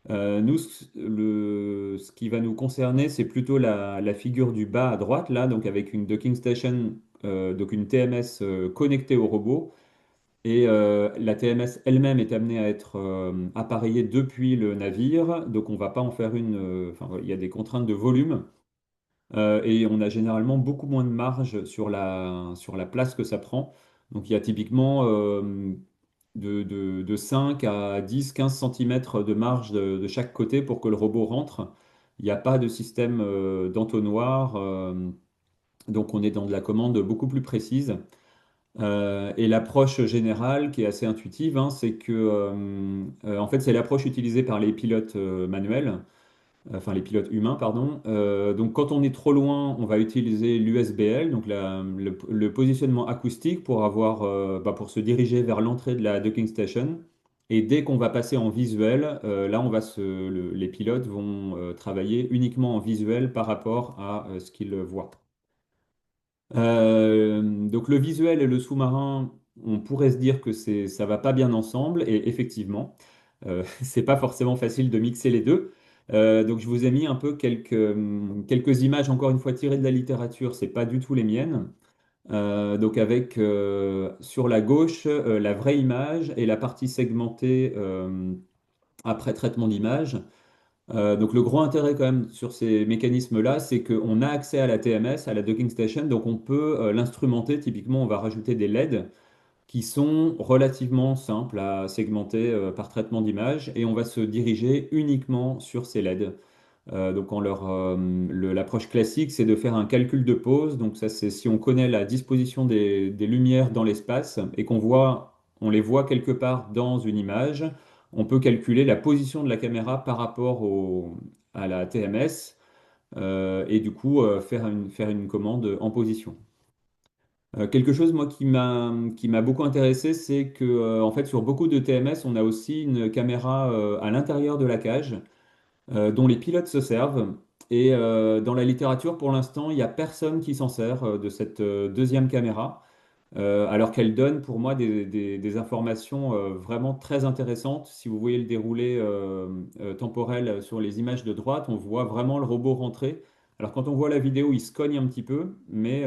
Nous, ce qui va nous concerner, c'est plutôt la figure du bas à droite, là, donc avec une docking station, donc une TMS connectée au robot. Et la TMS elle-même est amenée à être appareillée depuis le navire, donc on va pas en faire une. Enfin, il y a des contraintes de volume. Et on a généralement beaucoup moins de marge sur sur la place que ça prend. Donc il y a typiquement de 5 à 10, 15 centimètres de marge de chaque côté pour que le robot rentre. Il n'y a pas de système d'entonnoir, donc on est dans de la commande beaucoup plus précise. Et l'approche générale, qui est assez intuitive, hein, c'est que en fait, c'est l'approche utilisée par les pilotes manuels, enfin les pilotes humains, pardon. Donc quand on est trop loin, on va utiliser l'USBL, donc le positionnement acoustique pour pour se diriger vers l'entrée de la docking station. Et dès qu'on va passer en visuel, là les pilotes vont travailler uniquement en visuel par rapport à ce qu'ils voient. Donc le visuel et le sous-marin, on pourrait se dire que ça va pas bien ensemble, et effectivement, c'est pas forcément facile de mixer les deux. Donc je vous ai mis un peu quelques images, encore une fois tirées de la littérature, c'est pas du tout les miennes. Donc avec sur la gauche la vraie image et la partie segmentée après traitement d'image. Donc le gros intérêt quand même sur ces mécanismes-là, c'est qu'on a accès à la TMS, à la docking station, donc on peut l'instrumenter. Typiquement, on va rajouter des LED qui sont relativement simples à segmenter par traitement d'image, et on va se diriger uniquement sur ces LED. Donc l'approche classique, c'est de faire un calcul de pose. Donc ça, c'est si on connaît la disposition des lumières dans l'espace et on les voit quelque part dans une image, on peut calculer la position de la caméra par rapport à la TMS et du coup faire une commande en position. Quelque chose moi qui m'a beaucoup intéressé, c'est que en fait sur beaucoup de TMS, on a aussi une caméra à l'intérieur de la cage dont les pilotes se servent. Et dans la littérature, pour l'instant, il n'y a personne qui s'en sert de cette deuxième caméra, alors qu'elle donne pour moi des informations vraiment très intéressantes. Si vous voyez le déroulé temporel sur les images de droite, on voit vraiment le robot rentrer. Alors quand on voit la vidéo, il se cogne un petit peu, mais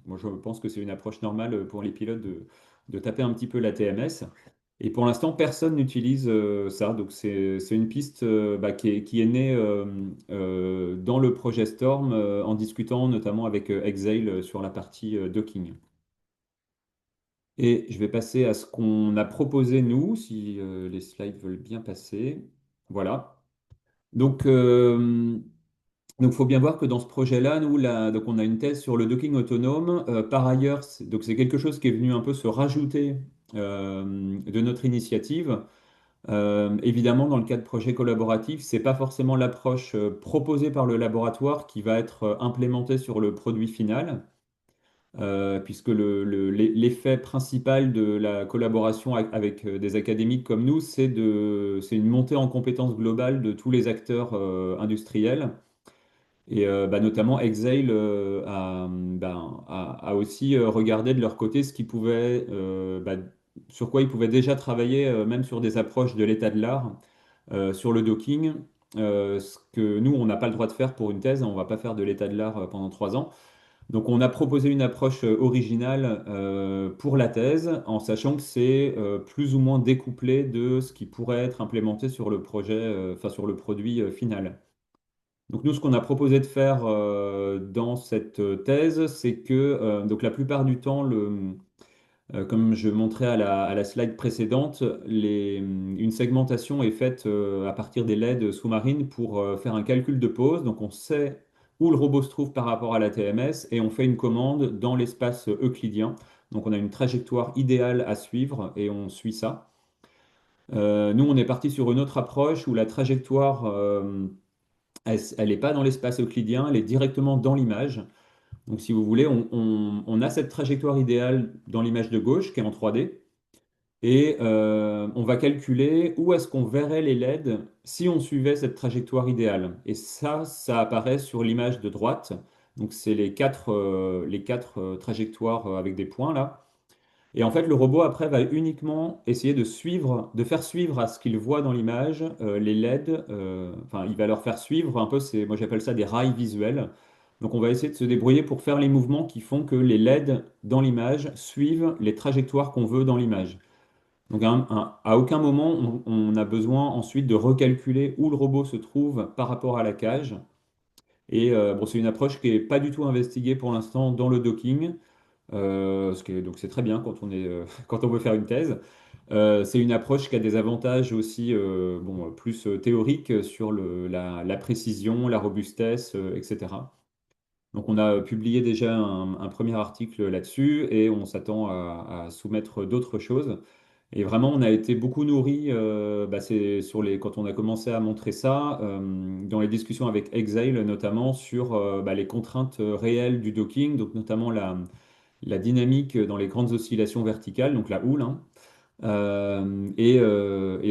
moi je pense que c'est une approche normale pour les pilotes de taper un petit peu la TMS. Et pour l'instant, personne n'utilise ça. Donc, c'est une piste qui est née dans le projet Storm en discutant notamment avec Exail sur la partie docking. Et je vais passer à ce qu'on a proposé nous, si les slides veulent bien passer. Voilà. Donc, faut bien voir que dans ce projet-là, donc on a une thèse sur le docking autonome. Par ailleurs, donc c'est quelque chose qui est venu un peu se rajouter de notre initiative. Évidemment, dans le cadre de projets collaboratifs, c'est pas forcément l'approche proposée par le laboratoire qui va être implémentée sur le produit final, puisque l'effet principal de la collaboration avec des académiques comme nous, c'est une montée en compétences globale de tous les acteurs industriels. Et notamment Exail a aussi regardé de leur côté ce qui pouvait sur quoi ils pouvaient déjà travailler, même sur des approches de l'état de l'art, sur le docking, ce que nous, on n'a pas le droit de faire pour une thèse, on ne va pas faire de l'état de l'art pendant 3 ans. Donc on a proposé une approche originale pour la thèse, en sachant que c'est plus ou moins découplé de ce qui pourrait être implémenté sur le projet, enfin sur le produit final. Donc nous, ce qu'on a proposé de faire dans cette thèse, c'est que donc la plupart du temps, comme je montrais à la slide précédente, une segmentation est faite à partir des LED sous-marines pour faire un calcul de pose. Donc on sait où le robot se trouve par rapport à la TMS et on fait une commande dans l'espace euclidien. Donc on a une trajectoire idéale à suivre et on suit ça. Nous, on est parti sur une autre approche où la trajectoire, elle n'est pas dans l'espace euclidien, elle est directement dans l'image. Donc, si vous voulez, on a cette trajectoire idéale dans l'image de gauche qui est en 3D et on va calculer où est-ce qu'on verrait les LED si on suivait cette trajectoire idéale. Et ça apparaît sur l'image de droite. Donc, c'est les quatre trajectoires avec des points là. Et en fait, le robot après va uniquement essayer de suivre, de faire suivre à ce qu'il voit dans l'image les LED. Enfin, il va leur faire suivre un peu, moi j'appelle ça des rails visuels. Donc on va essayer de se débrouiller pour faire les mouvements qui font que les LED dans l'image suivent les trajectoires qu'on veut dans l'image. Donc à aucun moment on a besoin ensuite de recalculer où le robot se trouve par rapport à la cage. Et bon, c'est une approche qui n'est pas du tout investiguée pour l'instant dans le docking. Donc c'est très bien quand on est, quand on veut faire une thèse. C'est une approche qui a des avantages aussi bon, plus théoriques sur la précision, la robustesse, etc. Donc on a publié déjà un premier article là-dessus et on s'attend à soumettre d'autres choses. Et vraiment, on a été beaucoup nourri c'est quand on a commencé à montrer ça, dans les discussions avec Exail notamment, sur les contraintes réelles du docking, donc notamment la dynamique dans les grandes oscillations verticales, donc la houle, hein. Et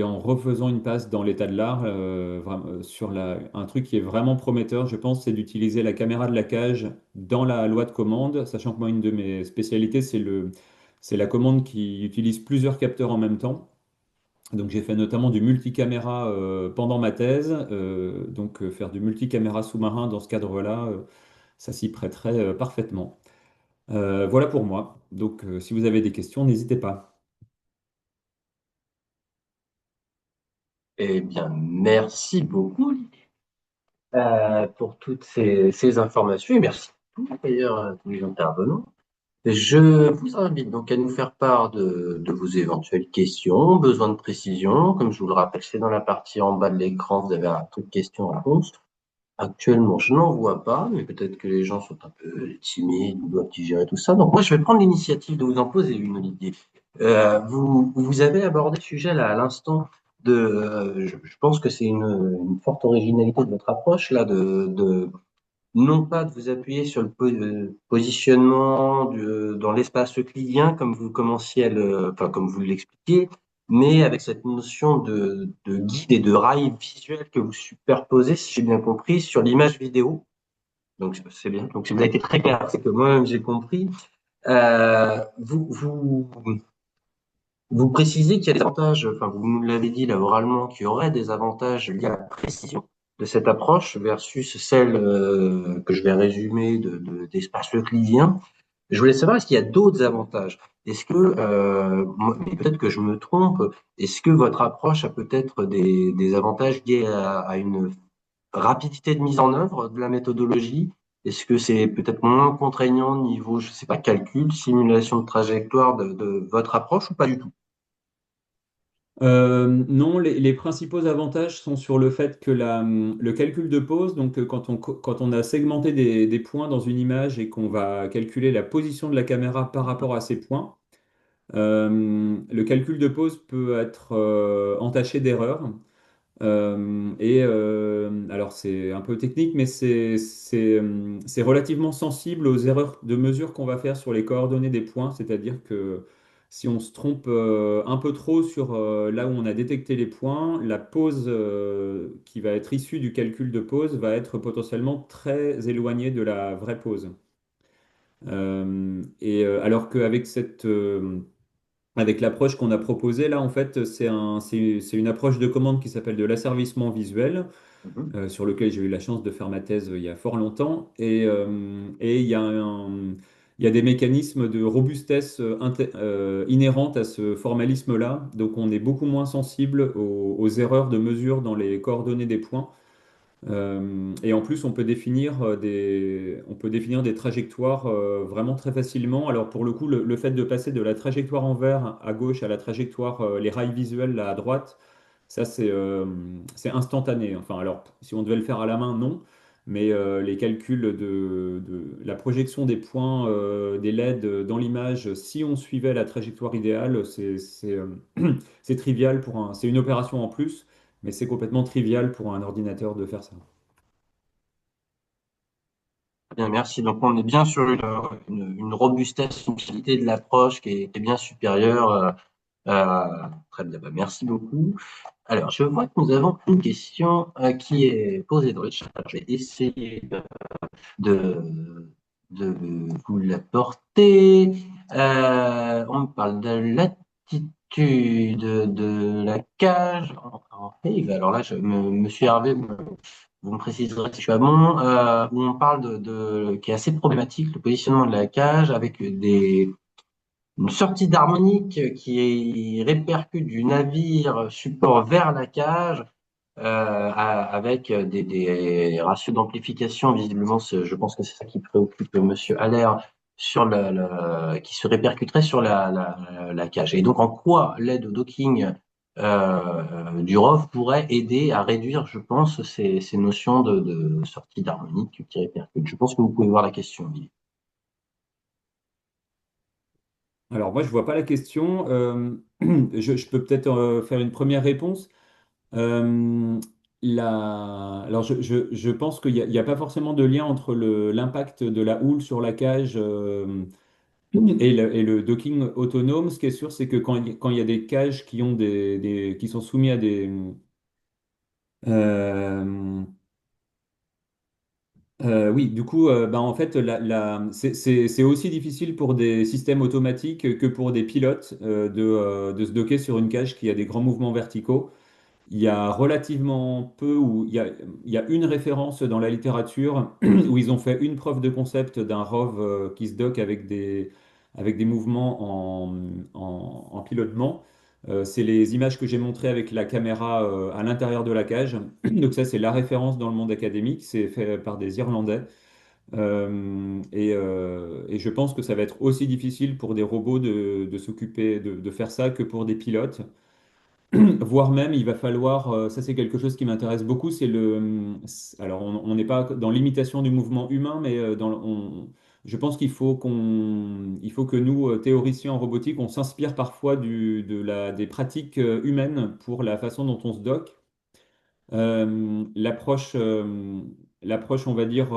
en refaisant une passe dans l'état de l'art, un truc qui est vraiment prometteur, je pense, c'est d'utiliser la caméra de la cage dans la loi de commande, sachant que moi, une de mes spécialités, c'est la commande qui utilise plusieurs capteurs en même temps. Donc j'ai fait notamment du multicaméra pendant ma thèse, donc faire du multicaméra sous-marin dans ce cadre-là, ça s'y prêterait parfaitement. Voilà pour moi. Donc, si vous avez des questions, n'hésitez pas. Eh bien, merci beaucoup pour toutes ces informations et merci d'ailleurs à tous les intervenants. Je vous invite donc à nous faire part de vos éventuelles questions, besoins de précision. Comme je vous le rappelle, c'est dans la partie en bas de l'écran, vous avez un truc questions-réponses. Actuellement, je n'en vois pas, mais peut-être que les gens sont un peu timides ou doivent digérer tout ça. Donc moi, je vais prendre l'initiative de vous en poser une, Olivier. Vous avez abordé le sujet là à l'instant je pense que c'est une forte originalité de votre approche là de non pas de vous appuyer sur le positionnement dans l'espace euclidien comme vous commenciez enfin comme vous l'expliquiez, mais avec cette notion de guide et de rail visuel que vous superposez, si j'ai bien compris, sur l'image vidéo. Donc c'est bien. Donc si vous avez été très clair, c'est que moi-même j'ai compris. Vous précisez qu'il y a des avantages, enfin vous nous l'avez dit là oralement, qu'il y aurait des avantages liés à la précision de cette approche versus celle que je vais résumer d'espace euclidien. Je voulais savoir, est-ce qu'il y a d'autres avantages? Est-ce que, mais peut-être que je me trompe, est-ce que votre approche a peut-être des avantages liés à une rapidité de mise en œuvre de la méthodologie? Est-ce que c'est peut-être moins contraignant niveau, je sais pas, calcul, simulation de trajectoire de votre approche ou pas du tout? Non, les principaux avantages sont sur le fait que le calcul de pose, donc quand on a segmenté des points dans une image et qu'on va calculer la position de la caméra par rapport à ces points, le calcul de pose peut être entaché d'erreurs. Alors c'est un peu technique, mais c'est relativement sensible aux erreurs de mesure qu'on va faire sur les coordonnées des points. C'est-à-dire que si on se trompe un peu trop sur là où on a détecté les points, la pose qui va être issue du calcul de pose va être potentiellement très éloignée de la vraie pose. Alors qu'avec avec l'approche qu'on a proposée là, en fait, c'est une approche de commande qui s'appelle de l'asservissement visuel, Mhm. sur lequel j'ai eu la chance de faire ma thèse il y a fort longtemps. Et il y a des mécanismes de robustesse inhérentes à ce formalisme-là. Donc on est beaucoup moins sensible aux erreurs de mesure dans les coordonnées des points. Et en plus, on peut définir des trajectoires vraiment très facilement. Alors pour le coup, le fait de passer de la trajectoire en vert à gauche à la trajectoire, les rails visuels là, à droite, ça c'est instantané. Enfin, alors si on devait le faire à la main, non. Mais les calculs de la projection des points des LED dans l'image, si on suivait la trajectoire idéale, c'est trivial c'est une opération en plus. Mais c'est complètement trivial pour un ordinateur de faire ça. Bien, merci. Donc, on est bien sur une robustesse, une qualité de l'approche qui est bien supérieure. Très bien, bah, merci beaucoup. Alors, je vois que nous avons une question qui est posée dans le chat. Je vais essayer de, de vous l'apporter. On me parle de l'attitude de la cage en Hive. Alors là, Monsieur Hervé, vous me préciserez si je suis à bon. Où on parle qui est assez problématique, le positionnement de la cage avec une sortie d'harmonique qui répercute du navire support vers la cage avec des ratios d'amplification. Visiblement, je pense que c'est ça qui préoccupe Monsieur Allaire sur qui se répercuterait sur la cage. Et donc, en quoi l'aide au docking du ROV pourrait aider à réduire, je pense, ces notions de sortie d'harmonique qui répercutent. Je pense que vous pouvez voir la question, Olivier. Alors moi, je vois pas la question. Je peux peut-être faire une première réponse. Euh, alors je pense il y a pas forcément de lien entre l'impact de la houle sur la cage et le docking autonome. Ce qui est sûr, c'est que quand il y a des cages qui sont soumis à euh, oui, du coup, bah, en fait, c'est aussi difficile pour des systèmes automatiques que pour des pilotes de se docker sur une cage qui a des grands mouvements verticaux. Il y a relativement peu, ou il y a une référence dans la littérature où ils ont fait une preuve de concept d'un ROV qui se docke avec des mouvements en pilotement. C'est les images que j'ai montrées avec la caméra à l'intérieur de la cage. Donc ça, c'est la référence dans le monde académique. C'est fait par des Irlandais. Et je pense que ça va être aussi difficile pour des robots de s'occuper de faire ça que pour des pilotes. Voire même, il va falloir, ça c'est quelque chose qui m'intéresse beaucoup, alors on n'est pas dans l'imitation du mouvement humain, mais je pense il faut que nous, théoriciens en robotique, on s'inspire parfois des pratiques humaines pour la façon dont on se dock. Euh, l'approche, euh, l'approche, on va dire,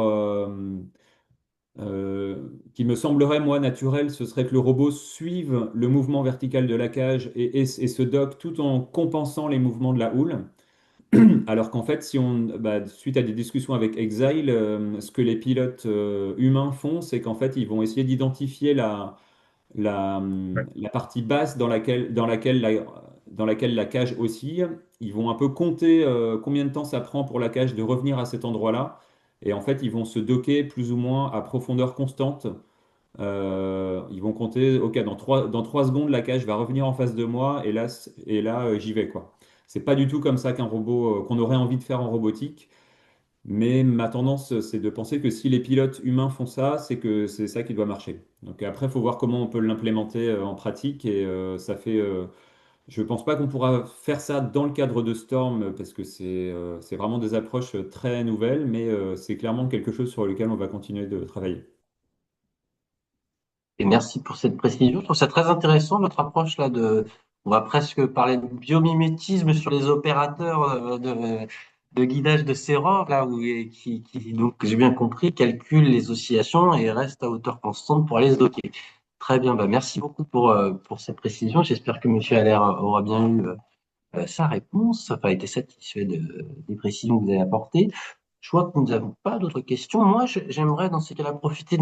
qui me semblerait, moi, naturelle, ce serait que le robot suive le mouvement vertical de la cage et se docke tout en compensant les mouvements de la houle. Alors qu'en fait, suite à des discussions avec Exile, ce que les pilotes humains font, c'est qu'en fait, ils vont essayer d'identifier la partie basse dans laquelle la cage oscille. Ils vont un peu compter combien de temps ça prend pour la cage de revenir à cet endroit-là. Et en fait, ils vont se docker plus ou moins à profondeur constante. Ils vont compter, ok, dans 3 secondes, la cage va revenir en face de moi et là j'y vais, quoi. C'est pas du tout comme ça qu'un robot, qu'on aurait envie de faire en robotique. Mais ma tendance, c'est de penser que si les pilotes humains font ça, c'est que c'est ça qui doit marcher. Donc après, il faut voir comment on peut l'implémenter en pratique. Et je pense pas qu'on pourra faire ça dans le cadre de Storm parce que c'est vraiment des approches très nouvelles, mais c'est clairement quelque chose sur lequel on va continuer de travailler. Et merci pour cette précision. Je trouve ça très intéressant, votre approche là on va presque parler de biomimétisme sur les opérateurs de guidage de ces ROV, là, donc, j'ai bien compris, calculent les oscillations et restent à hauteur constante pour aller se docker. Très bien, bah, merci beaucoup pour cette précision. J'espère que Monsieur Allaire aura bien eu sa réponse, enfin, été satisfait des précisions que vous avez apportées. Je vois que nous n'avons pas d'autres questions. Moi, j'aimerais dans ces cas-là profiter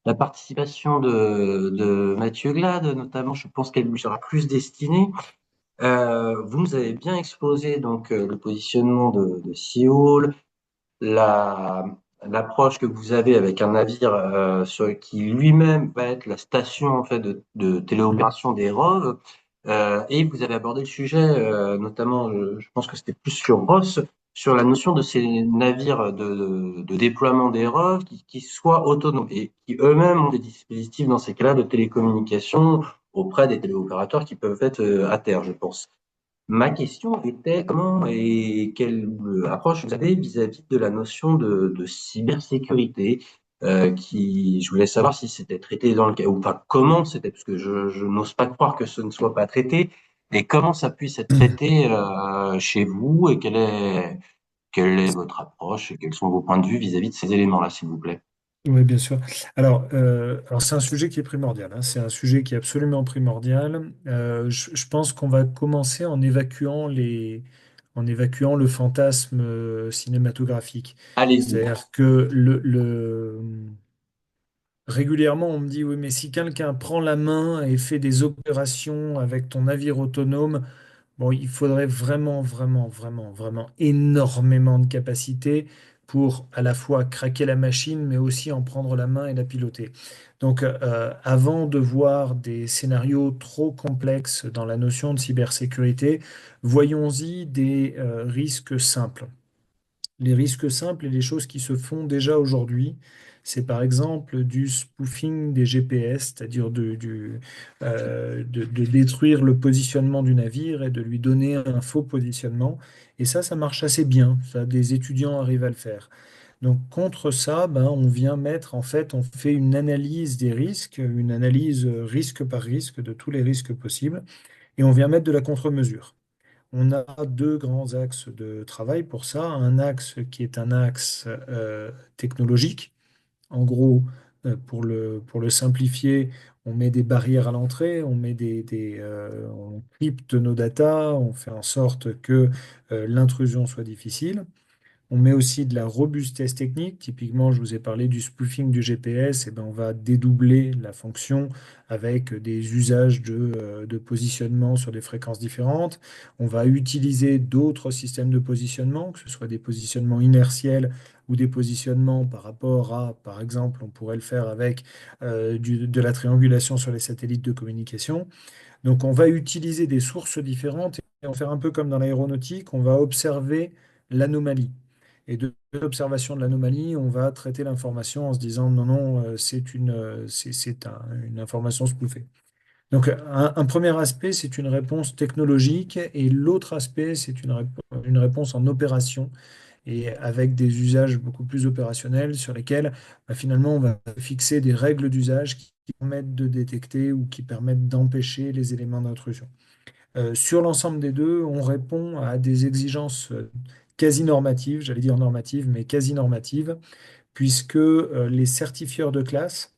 la participation de Mathieu Glade, notamment, je pense qu'elle lui sera plus destinée. Vous nous avez bien exposé donc le positionnement de Seoul, la, l'approche que vous avez avec un navire qui lui-même va être la station en fait de téléopération des ROV, et vous avez abordé le sujet, notamment, je pense que c'était plus sur Ross, sur la notion de ces navires de déploiement des ROV qui soient autonomes et qui eux-mêmes ont des dispositifs dans ces cas-là de télécommunication auprès des téléopérateurs qui peuvent être à terre, je pense. Ma question était comment et quelle approche vous avez vis-à-vis de la notion de cybersécurité, je voulais savoir si c'était traité dans le cas, ou enfin comment c'était, parce que je n'ose pas croire que ce ne soit pas traité, et comment ça puisse être traité chez vous, et quelle est votre approche, et quels sont vos points de vue vis-à-vis de ces éléments-là, s'il vous plaît. Oui, bien sûr. Alors c'est un sujet qui est primordial, hein. C'est un sujet qui est absolument primordial. Je pense qu'on va commencer en évacuant le fantasme cinématographique. Allez-y. C'est-à-dire que régulièrement, on me dit, oui, mais si quelqu'un prend la main et fait des opérations avec ton navire autonome, bon, il faudrait vraiment, vraiment, vraiment, vraiment énormément de capacité pour à la fois craquer la machine, mais aussi en prendre la main et la piloter. Donc, avant de voir des scénarios trop complexes dans la notion de cybersécurité, voyons-y des risques simples. Les risques simples et les choses qui se font déjà aujourd'hui, c'est par exemple du spoofing des GPS, c'est-à-dire de détruire le positionnement du navire et de lui donner un faux positionnement. Et ça marche assez bien. Ça, des étudiants arrivent à le faire. Donc contre ça, ben, on vient mettre, en fait, on fait une analyse des risques, une analyse risque par risque de tous les risques possibles, et on vient mettre de la contre-mesure. On a deux grands axes de travail pour ça. Un axe qui est un axe technologique. En gros, pour le simplifier, on met des barrières à l'entrée, on crypte nos datas, on fait en sorte que l'intrusion soit difficile. On met aussi de la robustesse technique. Typiquement, je vous ai parlé du spoofing du GPS. Et ben, on va dédoubler la fonction avec des usages de positionnement sur des fréquences différentes. On va utiliser d'autres systèmes de positionnement, que ce soit des positionnements inertiels ou des positionnements par rapport à, par exemple, on pourrait le faire avec de la triangulation sur les satellites de communication. Donc, on va utiliser des sources différentes et on va faire un peu comme dans l'aéronautique, on va observer l'anomalie. Et de l'observation de l'anomalie, on va traiter l'information en se disant non, non, une information spoofée. Donc, un premier aspect, c'est une réponse technologique et l'autre aspect, c'est une réponse en opération et avec des usages beaucoup plus opérationnels sur lesquels bah, finalement on va fixer des règles d'usage qui permettent de détecter ou qui permettent d'empêcher les éléments d'intrusion. Sur l'ensemble des deux, on répond à des exigences quasi normatives, j'allais dire normatives, mais quasi normatives, puisque les certifieurs de classe,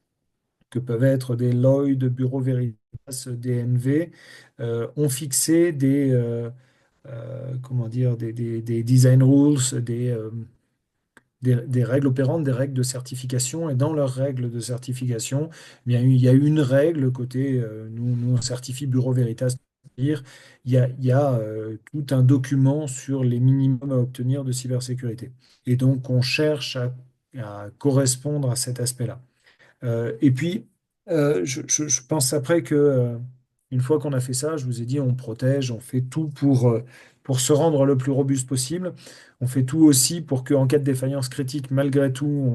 que peuvent être des Lloyd, Bureau Veritas, DNV, ont fixé comment dire, des design rules, des règles opérantes, des règles de certification. Et dans leurs règles de certification, eh bien, il y a une règle côté, nous on certifie Bureau Veritas, c'est-à-dire il y a tout un document sur les minimums à obtenir de cybersécurité. Et donc on cherche à correspondre à cet aspect-là. Et puis, je pense après que une fois qu'on a fait ça, je vous ai dit, on protège, on fait tout pour se rendre le plus robuste possible. On fait tout aussi pour qu'en cas de défaillance critique, malgré tout,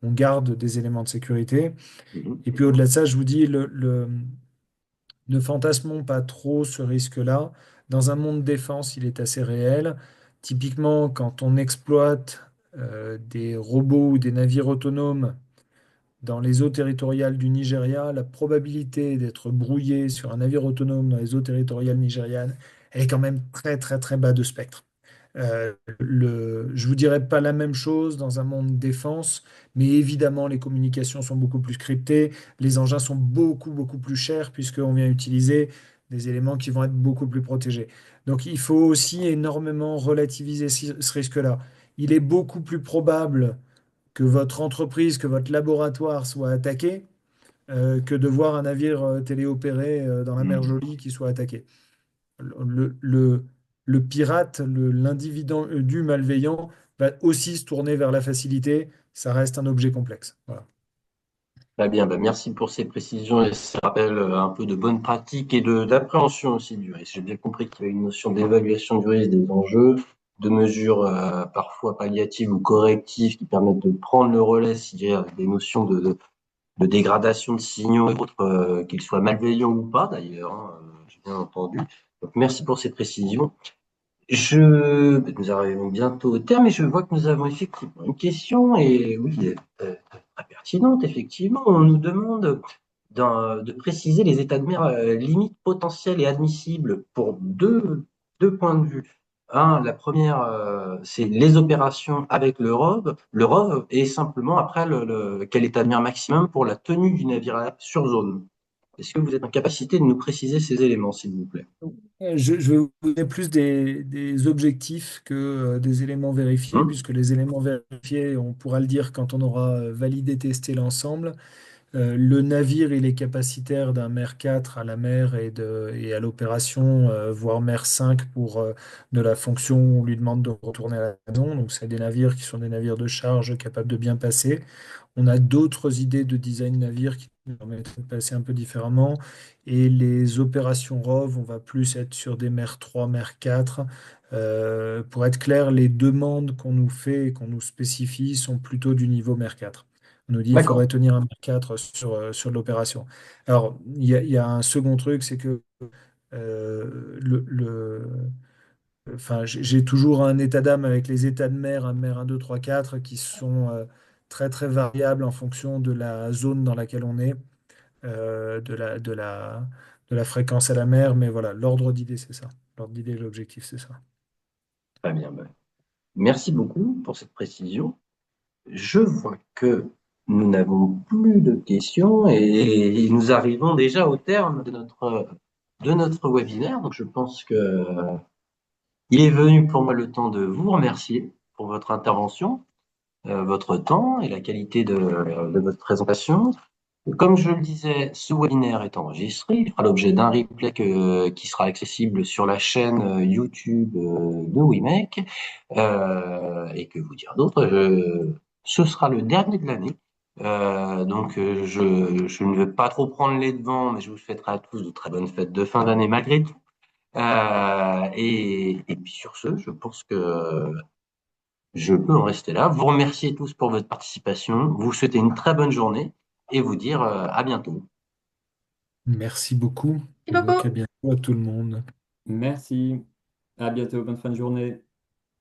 on garde des éléments de sécurité. Mhm. Et puis au-delà de ça, je vous dis, ne fantasmons pas trop ce risque-là. Dans un monde défense, il est assez réel. Typiquement, quand on exploite des robots ou des navires autonomes, dans les eaux territoriales du Nigeria, la probabilité d'être brouillé sur un navire autonome dans les eaux territoriales nigérianes, elle est quand même très très très bas de spectre. Je vous dirais pas la même chose dans un monde défense, mais évidemment les communications sont beaucoup plus cryptées, les engins sont beaucoup beaucoup plus chers puisqu'on vient utiliser des éléments qui vont être beaucoup plus protégés. Donc il faut aussi énormément relativiser ce risque-là. Il est beaucoup plus probable que votre entreprise, que votre laboratoire soit attaqué que de voir un navire téléopéré dans la mer Hmm. Jolie qui soit attaqué. Le, le- le pirate, l'individu malveillant va aussi se tourner vers la facilité. Ça reste un objet complexe. Voilà. Très bien, merci pour ces précisions et ces rappels un peu de bonne pratique et d'appréhension aussi du risque. J'ai bien compris qu'il y avait une notion d'évaluation du risque des enjeux, de mesures parfois palliatives ou correctives qui permettent de prendre le relais s'il y a des notions de dégradation de signaux et autres, qu'ils soient malveillants ou pas d'ailleurs, hein, j'ai bien entendu. Donc merci pour ces précisions. Nous arrivons bientôt au terme et je vois que nous avons effectivement une question et oui, très pertinente, effectivement. On nous demande de préciser les états de mer limites potentielles et admissibles pour deux points de vue. Un, la première, c'est les opérations avec le ROV, et simplement après, quel état de mer maximum pour la tenue du navire sur zone. Est-ce que vous êtes en capacité de nous préciser ces éléments, s'il vous plaît? Je vais vous donner plus des objectifs que des éléments vérifiés, Hum. puisque les éléments vérifiés, on pourra le dire quand on aura validé, testé l'ensemble. Le navire, il est capacitaire d'un mer 4 à la mer et à l'opération, voire mer 5 pour de la fonction où on lui demande de retourner à la maison. Donc, c'est des navires qui sont des navires de charge capables de bien passer. On a d'autres idées de design navire qui nous permettent de passer un peu différemment. Et les opérations ROV, on va plus être sur des mer 3, mer 4. Pour être clair, les demandes qu'on nous fait et qu'on nous spécifie sont plutôt du niveau mer 4. On nous dit qu'il D'accord. faudrait tenir un mer 4 sur l'opération. Alors, il y a un second truc, c'est que enfin, j'ai toujours un état d'âme avec les états de mer, un mer 1, 2, 3, 4, qui sont très très variables en fonction de la zone dans laquelle on est, de la fréquence à la mer. Mais voilà, l'ordre d'idée, c'est ça. L'ordre d'idée, l'objectif, c'est ça. Très bien. Merci beaucoup pour cette précision. Je vois que nous n'avons plus de questions et nous arrivons déjà au terme de notre webinaire. Donc, je pense que il est venu pour moi le temps de vous remercier pour votre intervention, votre temps et la qualité de votre présentation. Comme je le disais, ce webinaire est enregistré. Il fera l'objet d'un replay qui sera accessible sur la chaîne YouTube de WeMake. Et que vous dire d'autre, ce sera le dernier de l'année. Je ne vais pas trop prendre les devants, mais je vous souhaiterai à tous de très bonnes fêtes de fin d'année malgré tout. Et puis sur ce, je pense que je peux en rester là. Vous remercier tous pour votre participation, vous souhaiter une très bonne journée et vous dire à bientôt. Merci beaucoup Merci et donc à beaucoup. bientôt à tout le monde. Merci. À bientôt. Bonne fin de journée.